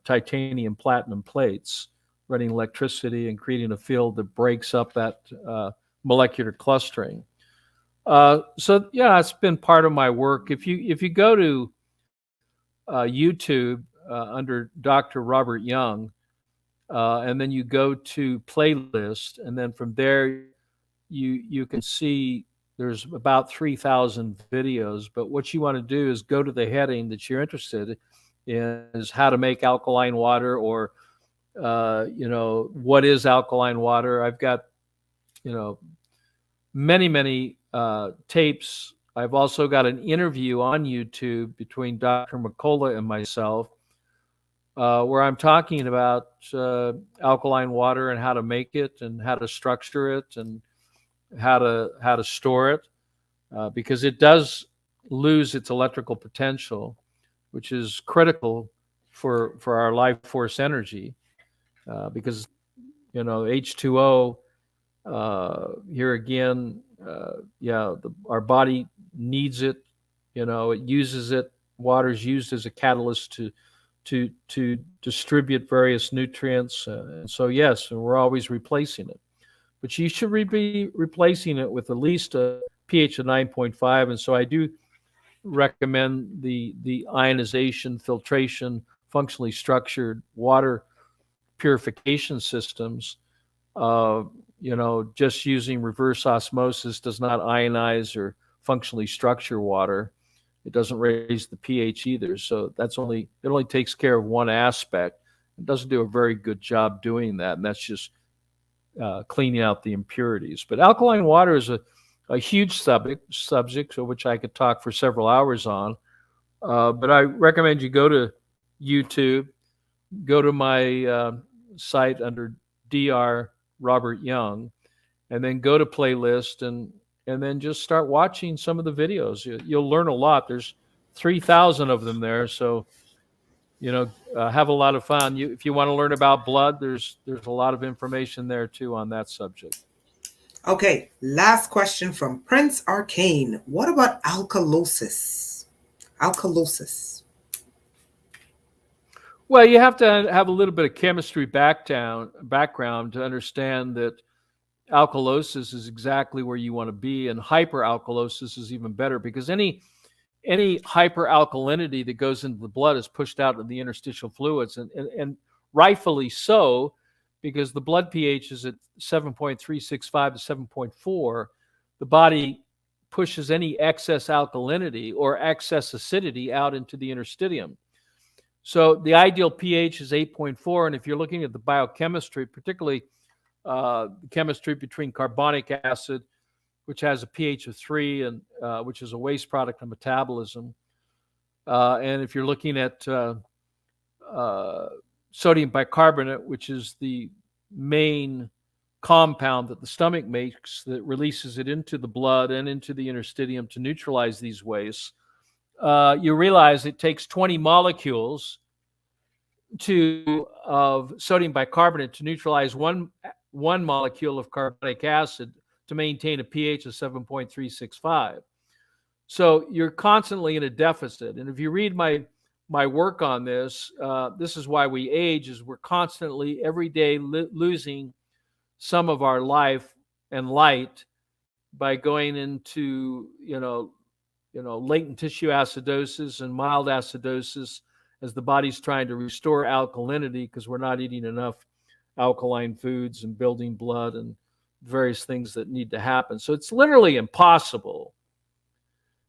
titanium platinum plates, running electricity and creating a field that breaks up that molecular clustering. So yeah, it's been part of my work. If you go to YouTube under Dr. Robert Young, and then you go to playlist, and then from there you can see there's about 3,000 videos. But what you want to do is go to the heading that you're interested in, is how to make alkaline water, or what is alkaline water. I've got many tapes. I've also got an interview on YouTube between Dr. McCullough and myself, where I'm talking about alkaline water and how to make it and how to structure it and how to store it, because it does lose its electrical potential, which is critical for our life force energy, because H2O, here again, our body needs it. It uses it. Water is used as a catalyst to distribute various nutrients, and so yes, and we're always replacing it. But you should be replacing it with at least a pH of 9.5, and so I do recommend the ionization, filtration, functionally structured water purification systems. Just using reverse osmosis does not ionize or functionally structure water. It doesn't raise the pH either. So it only takes care of one aspect. It doesn't do a very good job doing that, and that's just cleaning out the impurities. But alkaline water is a huge subject, of which I could talk for several hours on. But I recommend you go to YouTube, go to my site under Dr. Robert Young, and then go to playlist, and then just start watching some of the videos. You'll learn a lot. There's 3,000 of them there, so have a lot of fun. If you want to learn about blood, there's a lot of information there too on that subject. Okay, last question from Prince Arcane. What about alkalosis? Alkalosis. Well, you have to have a little bit of chemistry background to understand that alkalosis is exactly where you want to be, and hyperalkalosis is even better, because any hyperalkalinity that goes into the blood is pushed out of the interstitial fluids, and rightfully so, because the blood pH is at 7.365 to 7.4. The body pushes any excess alkalinity or excess acidity out into the interstitium. So the ideal pH is 8.4, and if you're looking at the biochemistry, particularly the chemistry between carbonic acid, which has a pH of 3, and which is a waste product of metabolism, and if you're looking at sodium bicarbonate, which is the main compound that the stomach makes that releases it into the blood and into the interstitium to neutralize these wastes, you realize it takes 20 molecules of sodium bicarbonate to neutralize one molecule of carbonic acid to maintain a pH of 7.365. So you're constantly in a deficit. And if you read my work on this, this is why we age, is we're constantly every day losing some of our life and light by going into latent tissue acidosis and mild acidosis, as the body's trying to restore alkalinity, because we're not eating enough alkaline foods and building blood and various things that need to happen. So it's literally impossible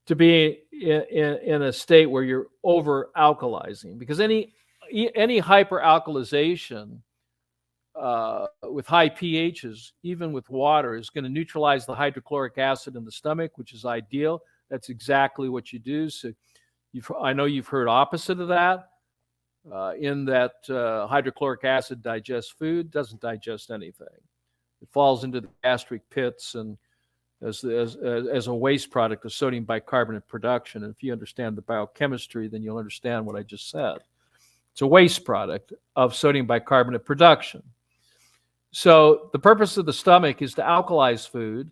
to be in a state where you're over alkalizing, because any hyperalkalization with high pHs, even with water, is going to neutralize the hydrochloric acid in the stomach, which is ideal. That's exactly what you do. So I know you've heard opposite of that, in that hydrochloric acid digests food, doesn't digest anything. It falls into the gastric pits and as a waste product of sodium bicarbonate production. And if you understand the biochemistry, then you'll understand what I just said. It's a waste product of sodium bicarbonate production. So the purpose of the stomach is to alkalize food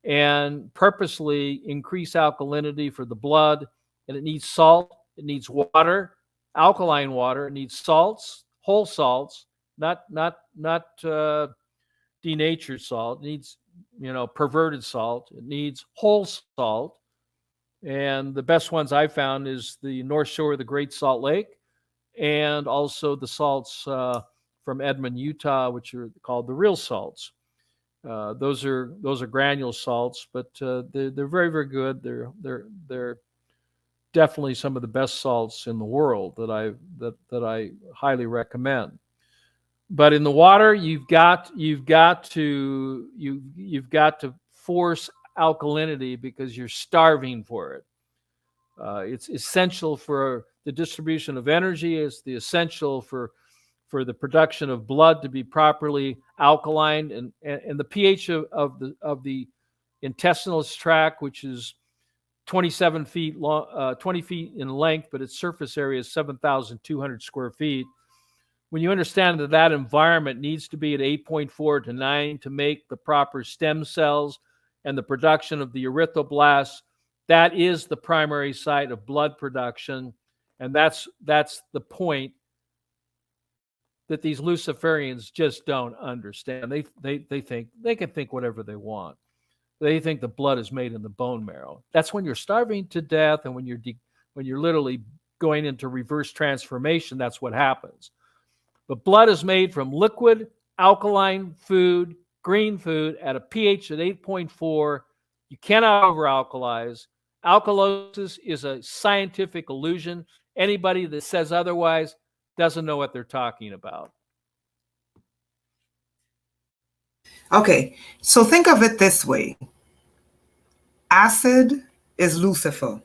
and purposely increase alkalinity for the blood. And it needs salt, it needs water, alkaline water, it needs salts, whole salts, not denatured salt. It needs perverted salt. It needs whole salt, And the best ones I found is the North Shore of the Great Salt Lake, and also the salts from Edmond, Utah, which are called the real salts. Those are granule salts, but they're very very good. They're definitely some of the best salts in the world that I highly recommend. But in the water, you've got to force alkalinity because you're starving for it. It's essential for the distribution of energy. It's the essential for the production of blood to be properly alkaline, and the pH of the intestinal tract, which is 27 feet long, 20 feet in length, but its surface area is 7,200 square feet. When you understand that that environment needs to be at 8.4 to 9 to make the proper stem cells and the production of the erythroblasts, that is the primary site of blood production, and that's the point that these Luciferians just don't understand. They think they can think whatever they want. They think the blood is made in the bone marrow. That's when you're starving to death, and when you're literally going into reverse transformation. That's what happens. But blood is made from liquid, alkaline food, green food at a pH at 8.4. You cannot over-alkalize. Alkalosis is a scientific illusion. Anybody that says otherwise doesn't know what they're talking about. Okay, so think of it this way. Acid is Lucifer.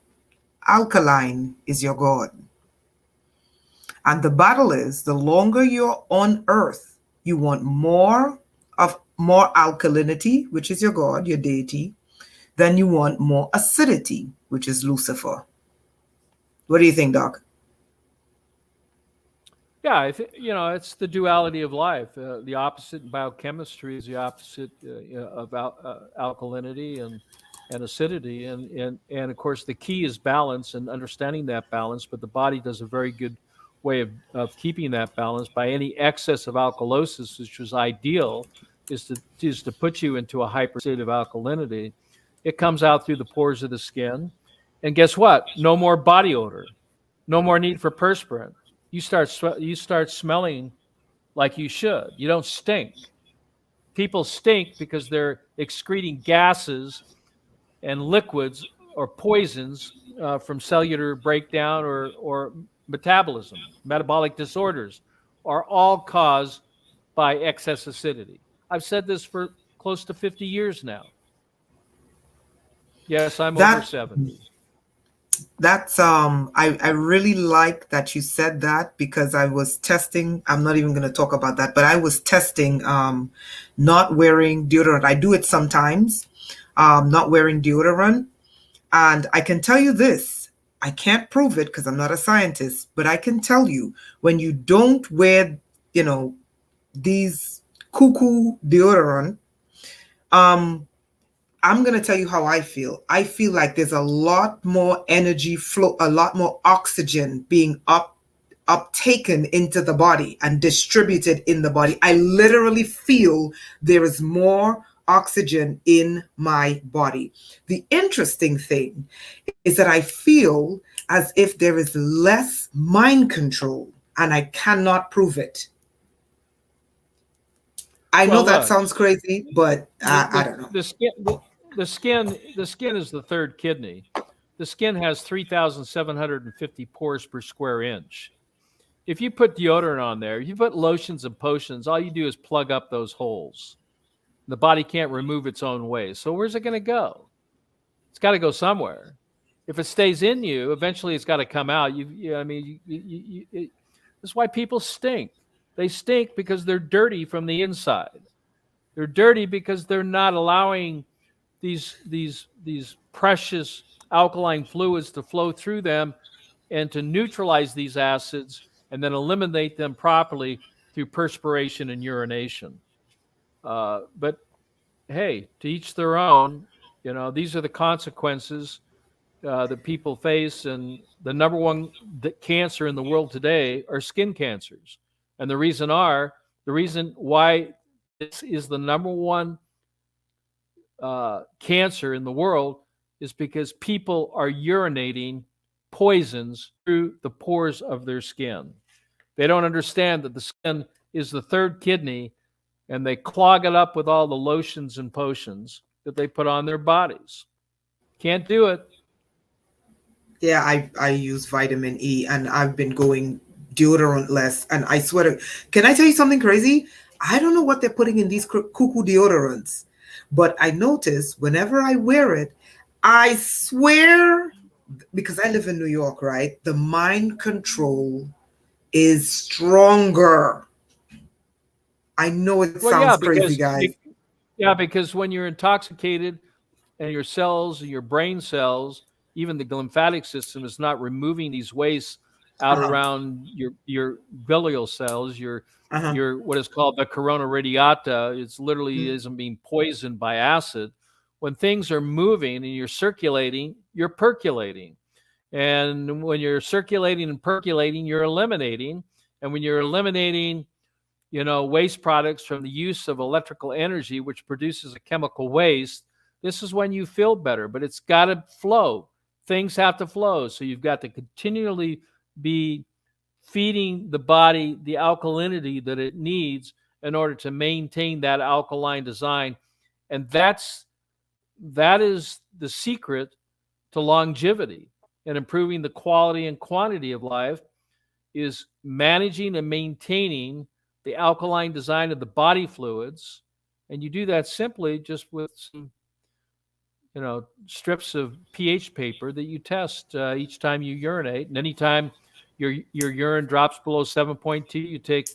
Alkaline is your God. And the battle is, the longer you're on earth, you want more alkalinity, which is your God, your deity, then you want more acidity, which is Lucifer. What do you think, Doc? Yeah, it's the duality of life. The opposite in biochemistry is the opposite of alkalinity and acidity, and of course the key is balance and understanding that balance. But the body does a very good way of keeping that balance. By any excess of alkalosis, which is ideal, is to put you into a hyper state of alkalinity. It comes out through the pores of the skin, and guess what? No more body odor, no more need for perspirant. You start smelling like you should. You don't stink. People stink because they're excreting gases and liquids or poisons from cellular breakdown or metabolism. Metabolic disorders are all caused by excess acidity. I've said this for close to 50 years now. Yes, I'm over That 70. that's I really like that you said that, because I was testing. I'm not even going to talk about that, but I was testing not wearing deodorant. I do it sometimes, not wearing deodorant. And I can tell you this, I can't prove it because I'm not a scientist, but I can tell you, when you don't wear, these cuckoo deodorant, I'm going to tell you how I feel. I feel like there's a lot more energy flow, a lot more oxygen being uptaken into the body and distributed in the body. I literally feel there is more oxygen in my body. The interesting thing is that I feel as if there is less mind control, and I cannot prove it. I know Well, that look, sounds crazy, but I the don't know. the skin the skin is the third kidney. The skin has 3,750 pores per square inch. If you put deodorant on there, you put lotions and potions, all you do is plug up those holes. The body can't remove its own waste. So where's it going to go? It's got to go somewhere. If it stays in you, eventually it's got to come out. That's why people stink. They stink because they're dirty from the inside. They're dirty because they're not allowing these precious alkaline fluids to flow through them and to neutralize these acids and then eliminate them properly through perspiration and urination. But hey, to each their own. These are the consequences that people face, and the number one cancer in the world today are skin cancers. And the reason why this is the number one cancer in the world is because people are urinating poisons through the pores of their skin. They don't understand that the skin is the third kidney, and they clog it up with all the lotions and potions that they put on their bodies. Can't do it. Yeah, I use vitamin E and I've been going deodorant less. And I swear to, can I tell you something crazy? I don't know what they're putting in these cuckoo deodorants, but I notice whenever I wear it, I swear, because I live in New York, right? The mind control is stronger. I know it Well, sounds crazy, guys. because when you're intoxicated and your cells, your brain cells, even the lymphatic system is not removing these wastes out Uh-huh. around your bilial cells, Uh-huh. your what is called the corona radiata. It's literally Mm. isn't being poisoned by acid. When things are moving and you're circulating, you're percolating. And when you're circulating and percolating, you're eliminating. And when you're eliminating, waste products from the use of electrical energy, which produces a chemical waste, this is when you feel better. But it's got to flow. Things have to flow. So you've got to continually be feeding the body the alkalinity that it needs in order to maintain that alkaline design. And that is the secret to longevity and improving the quality and quantity of life, is managing and maintaining the alkaline design of the body fluids. And you do that simply just with some, strips of pH paper that you test each time you urinate. And anytime your urine drops below 7.2, you take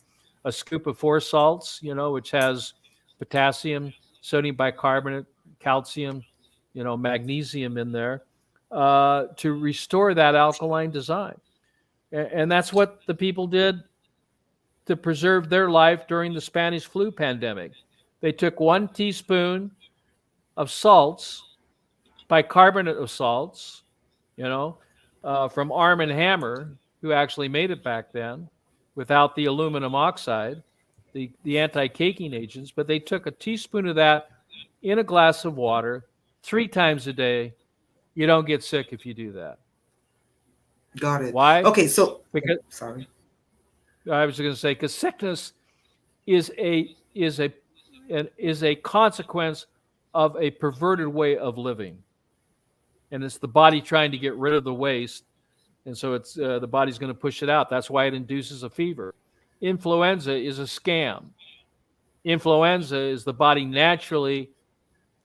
a scoop of 4 salts, which has potassium, sodium bicarbonate, calcium, magnesium in there, to restore that alkaline design. And that's what the people did to preserve their life during the Spanish flu pandemic. They took 1 teaspoon of salts, bicarbonate of salts, you know, from Arm& and Hammer, who actually made it back then without the aluminum oxide, the anti-caking agents, but they took a teaspoon of that in a glass of water 3 times a day. You don't get sick if you do that. Got it. Why? Okay, so Because sorry. I was going to say, because sickness is a consequence of a perverted way of living, and it's the body trying to get rid of the waste, and so it's the body's going to push it out. That's why it induces a fever. Influenza is a scam. Influenza is the body naturally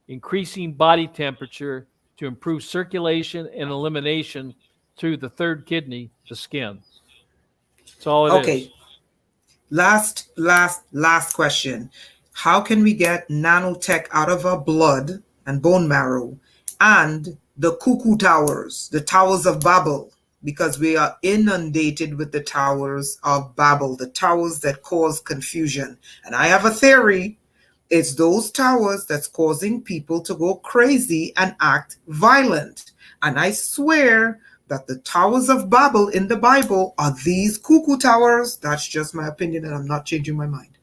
increasing body temperature to improve circulation and elimination through the third kidney, the skin. That's all it Okay, is. last question. How can we get nanotech out of our blood and bone marrow and the cuckoo towers, the towers of Babel? Because we are inundated with the towers of Babel, the towers that cause confusion. And I have a theory. It's those towers that's causing people to go crazy and act violent. And I swear that the towers of Babel in the Bible are these cuckoo towers. That's just my opinion, and I'm not changing my mind.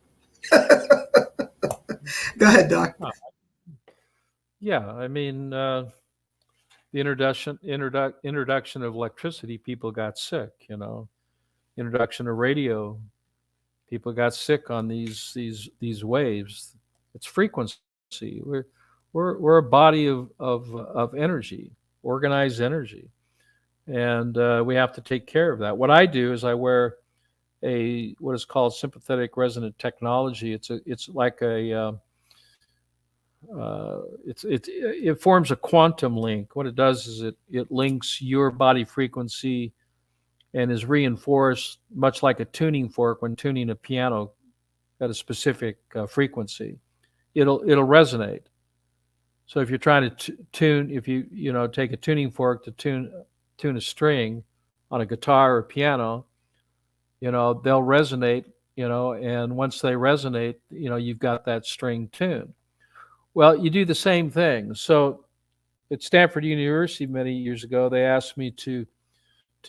Go ahead, Doc. Oh, yeah, I mean, the introduction of electricity, people got sick. Introduction of radio, people got sick on these waves. It's frequency. We're a body of energy, organized energy, and we have to take care of that. What I do is I wear a what is called sympathetic resonant technology. It's like it forms a quantum link. What it does is it links your body frequency and is reinforced much like a tuning fork when tuning a piano at a specific frequency. It'll resonate. So if you're trying to tune, if you take a tuning fork to tune a string on a guitar or piano, they'll resonate. And once they resonate, you've got that string tuned. Well, you do the same thing. So at Stanford University many years ago, they asked me to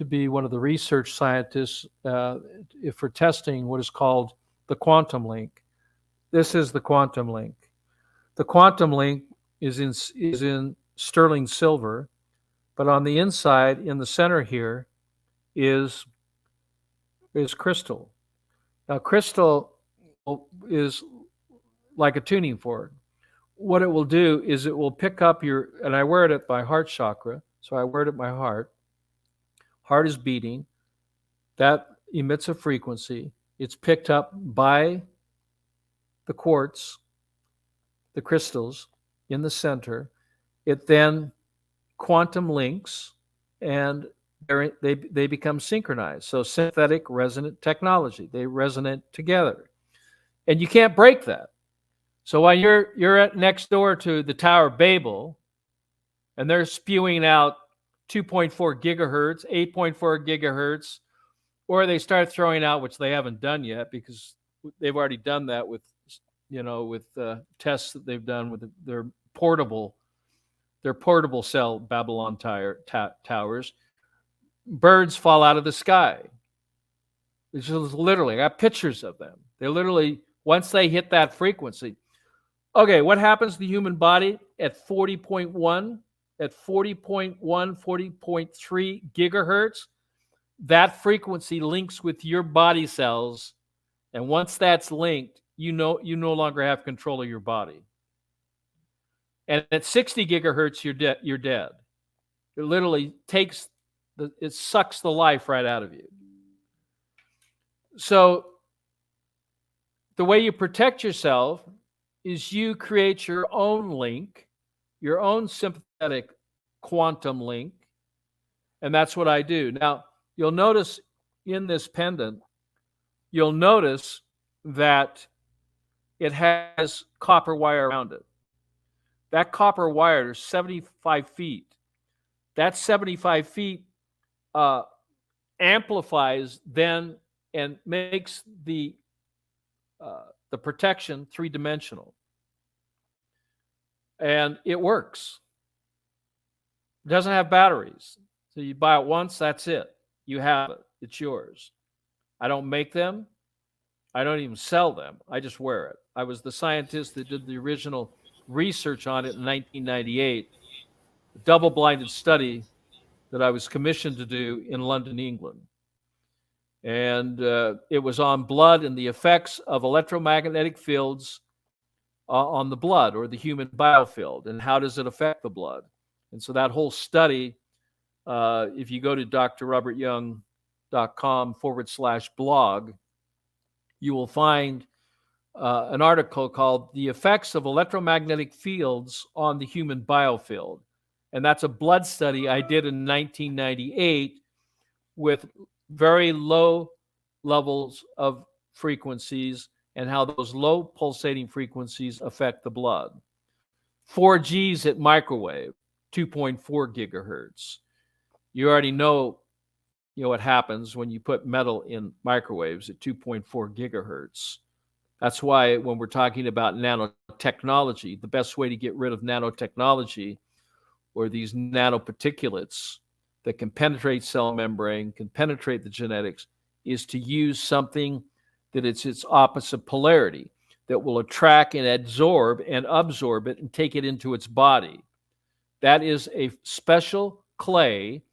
be one of the research scientists for testing what is called the quantum link. This is the quantum link. The quantum link is in sterling silver, but on the inside, in the center here, is is crystal. Now, crystal is like a tuning fork. What it will do is it will pick up your, and I wear it at my heart chakra, so I wear it at my heart. Heart is beating. That emits a frequency. It's picked up by the quartz, the crystals in the center. It then quantum links and they become synchronized. So synthetic resonant technology, they resonate together. And you can't break that. So while you're at next door to the Tower of Babel and they're spewing out 2.4 gigahertz, 8.4 gigahertz, or they start throwing out, which they haven't done yet because they've already done that with, with tests that they've done with portable their portable cell Babylon towers. Birds fall out of the sky. It's just literally, I got pictures of them. They literally, once they hit that frequency. Okay, what happens to the human body at 40.1, at 40.1, 40.3 gigahertz? That frequency links with your body cells, and once that's linked, you no longer have control of your body. And at 60 gigahertz, you're dead. It literally it sucks the life right out of you. So the way you protect yourself is you create your own link, your own sympathetic quantum link, and that's what I do. Now, you'll notice in this pendant, you'll notice that it has copper wire around it. That copper wire is 75 feet. That 75 feet amplifies then and makes the protection three-dimensional. And it works. It doesn't have batteries. So you buy it once, that's it. You have it. It's yours. I don't make them. I don't even sell them. I just wear it. I was the scientist that did the original research on it in 1998, a double-blinded study that I was commissioned to do in London, England. And it was on blood and the effects of electromagnetic fields on the blood or the human biofield, and how does it affect the blood. And so that whole study, if you go to drrobertyoung.com/blog, you will find an article called The Effects of Electromagnetic Fields on the Human Biofield. And that's a blood study I did in 1998 with very low levels of frequencies and how those low pulsating frequencies affect the blood. 4Gs at microwave, 2.4 gigahertz. You already know what happens when you put metal in microwaves at 2.4 gigahertz. That's why when we're talking about nanotechnology, the best way to get rid of nanotechnology or these nanoparticulates that can penetrate cell membrane, can penetrate the genetics, is to use something that it's its opposite polarity, that will attract and absorb it and take it into its body. That is a special clay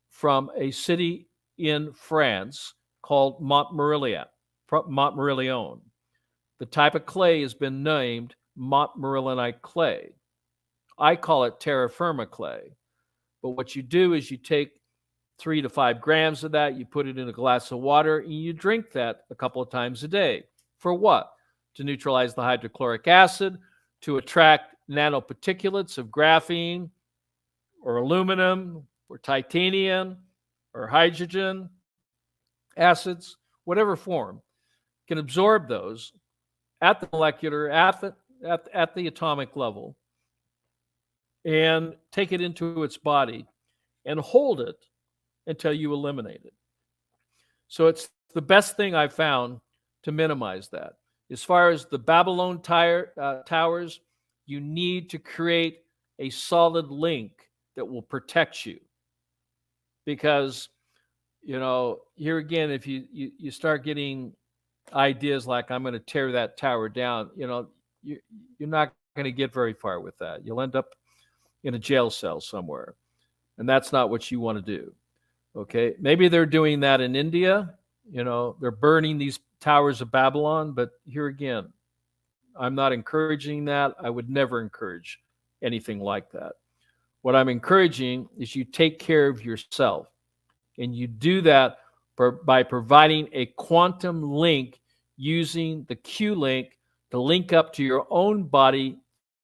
from a city in France called Montmorillon. The type of clay has been named Montmorillonite clay. I call it terra firma clay. But what you do is you take 3 to 5 grams of that, you put it in a glass of water, and you drink that a couple of times a day. For what? To neutralize the hydrochloric acid, to attract nanoparticulates of graphene or aluminum or titanium or hydrogen acids, whatever form, can absorb those at the molecular, at the atomic level, and take it into its body and hold it until you eliminate it. So it's the best thing I've found to minimize that. As far as the Babylon towers, you need to create a solid link that will protect you. Because, here again, if you start getting ideas like, I'm going to tear that tower down, you're not going to get very far with that. You'll end up in a jail cell somewhere. And that's not what you want to do. Okay. Maybe they're doing that in India. They're burning these towers of Babylon. But here again, I'm not encouraging that. I would never encourage anything like that. What I'm encouraging is you take care of yourself. And you do that by providing a quantum link using the Q link to link up to your own body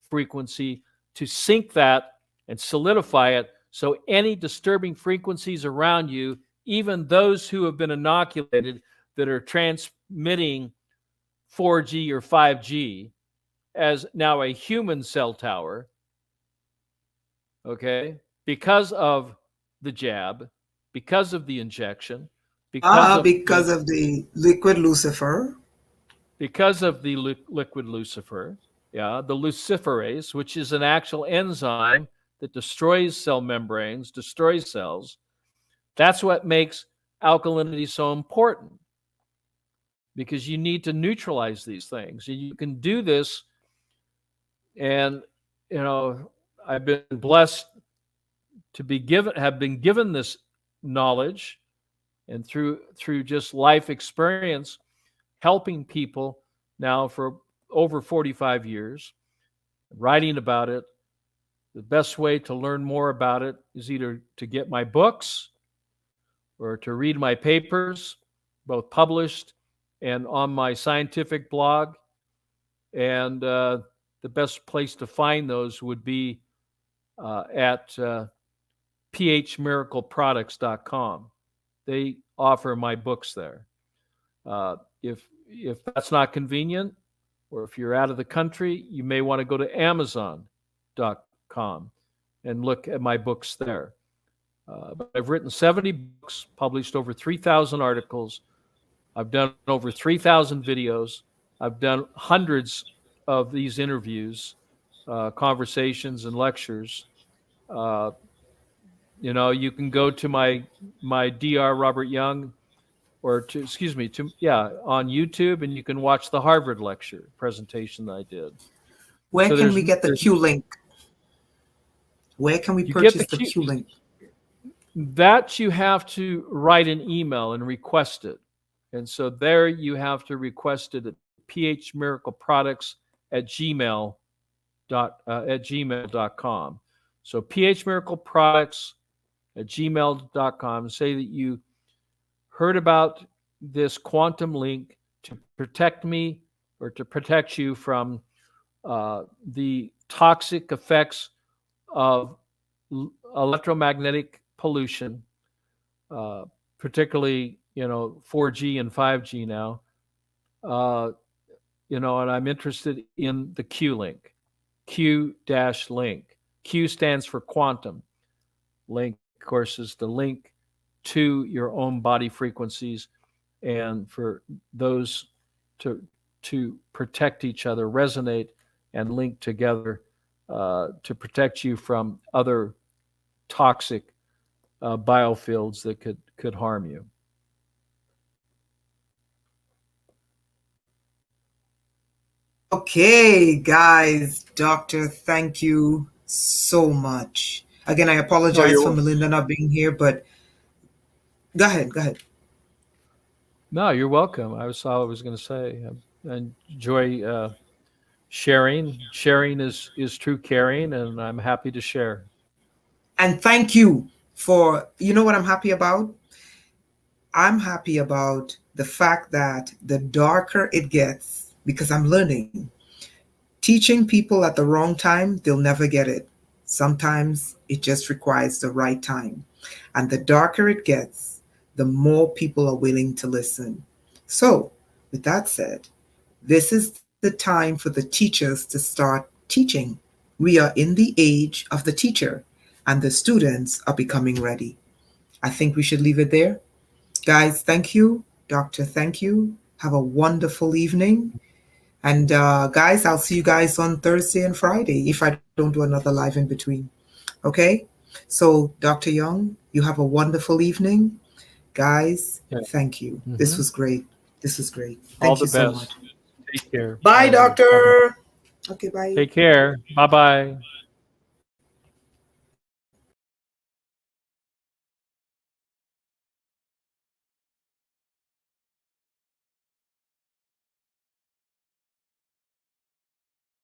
frequency, to sync that and solidify it, so any disturbing frequencies around you, even those who have been inoculated that are transmitting 4G or 5G as now a human cell tower, okay, because of the jab, because of the injection, Because of the liquid Lucifer. because of the liquid Lucifer, yeah, the luciferase, which is an actual enzyme that destroys cell membranes, destroys cells. That's what makes alkalinity so important, because you need to neutralize these things. And you can do this. And, I've been blessed to have been given this knowledge, and through just life experience, helping people now for over 45 years, writing about it. The best way to learn more about it is either to get my books or to read my papers, both published and on my scientific blog. And the best place to find those would be at phmiracleproducts.com. They offer my books there. If that's not convenient, or if you're out of the country, you may want to go to Amazon.com and look at my books there. But I've written 70 books, published over 3,000 articles. I've done over 3,000 videos. I've done hundreds of these interviews, conversations, and lectures. You can go to my Dr. Robert Young, or on YouTube, and you can watch the Harvard lecture presentation that I did. Where can we get the Q link? Where can we purchase the Q link? That you have to write an email and request it. And so there you have to request it at phmiracleproducts@gmail.com. So phmiracleproducts@gmail.com. Say that you heard about this quantum link to protect me, or to protect you from the toxic effects of electromagnetic pollution, particularly 4G and 5G now. And I'm interested in the Q link, Q-link. Q stands for quantum. Link, of course, is the link to your own body frequencies, and for those to protect each other, resonate and link together, to protect you from other toxic biofields that could harm you. Okay, guys, Doctor, thank you so much. Again, I apologize for Melinda not being here, but go ahead. No, you're welcome. I was going to say, I enjoy sharing. Sharing is true caring, and I'm happy to share. And thank you for, what I'm happy about? I'm happy about the fact that the darker it gets, because I'm learning. Teaching people at the wrong time, they'll never get it. Sometimes it just requires the right time. And the darker it gets, the more people are willing to listen. So, with that said, this is the time for the teachers to start teaching. We are in the age of the teacher, and the students are becoming ready. I think we should leave it there. Guys, thank you. Doctor, thank you. Have a wonderful evening. And guys, I'll see you guys on Thursday and Friday if I don't do another live in between. Okay? So, Dr. Young, you have a wonderful evening. Guys, thank you. Mm-hmm. This was great. Thank you so much. Take care. Bye, Doctor. Okay, bye. Take care. Bye-bye.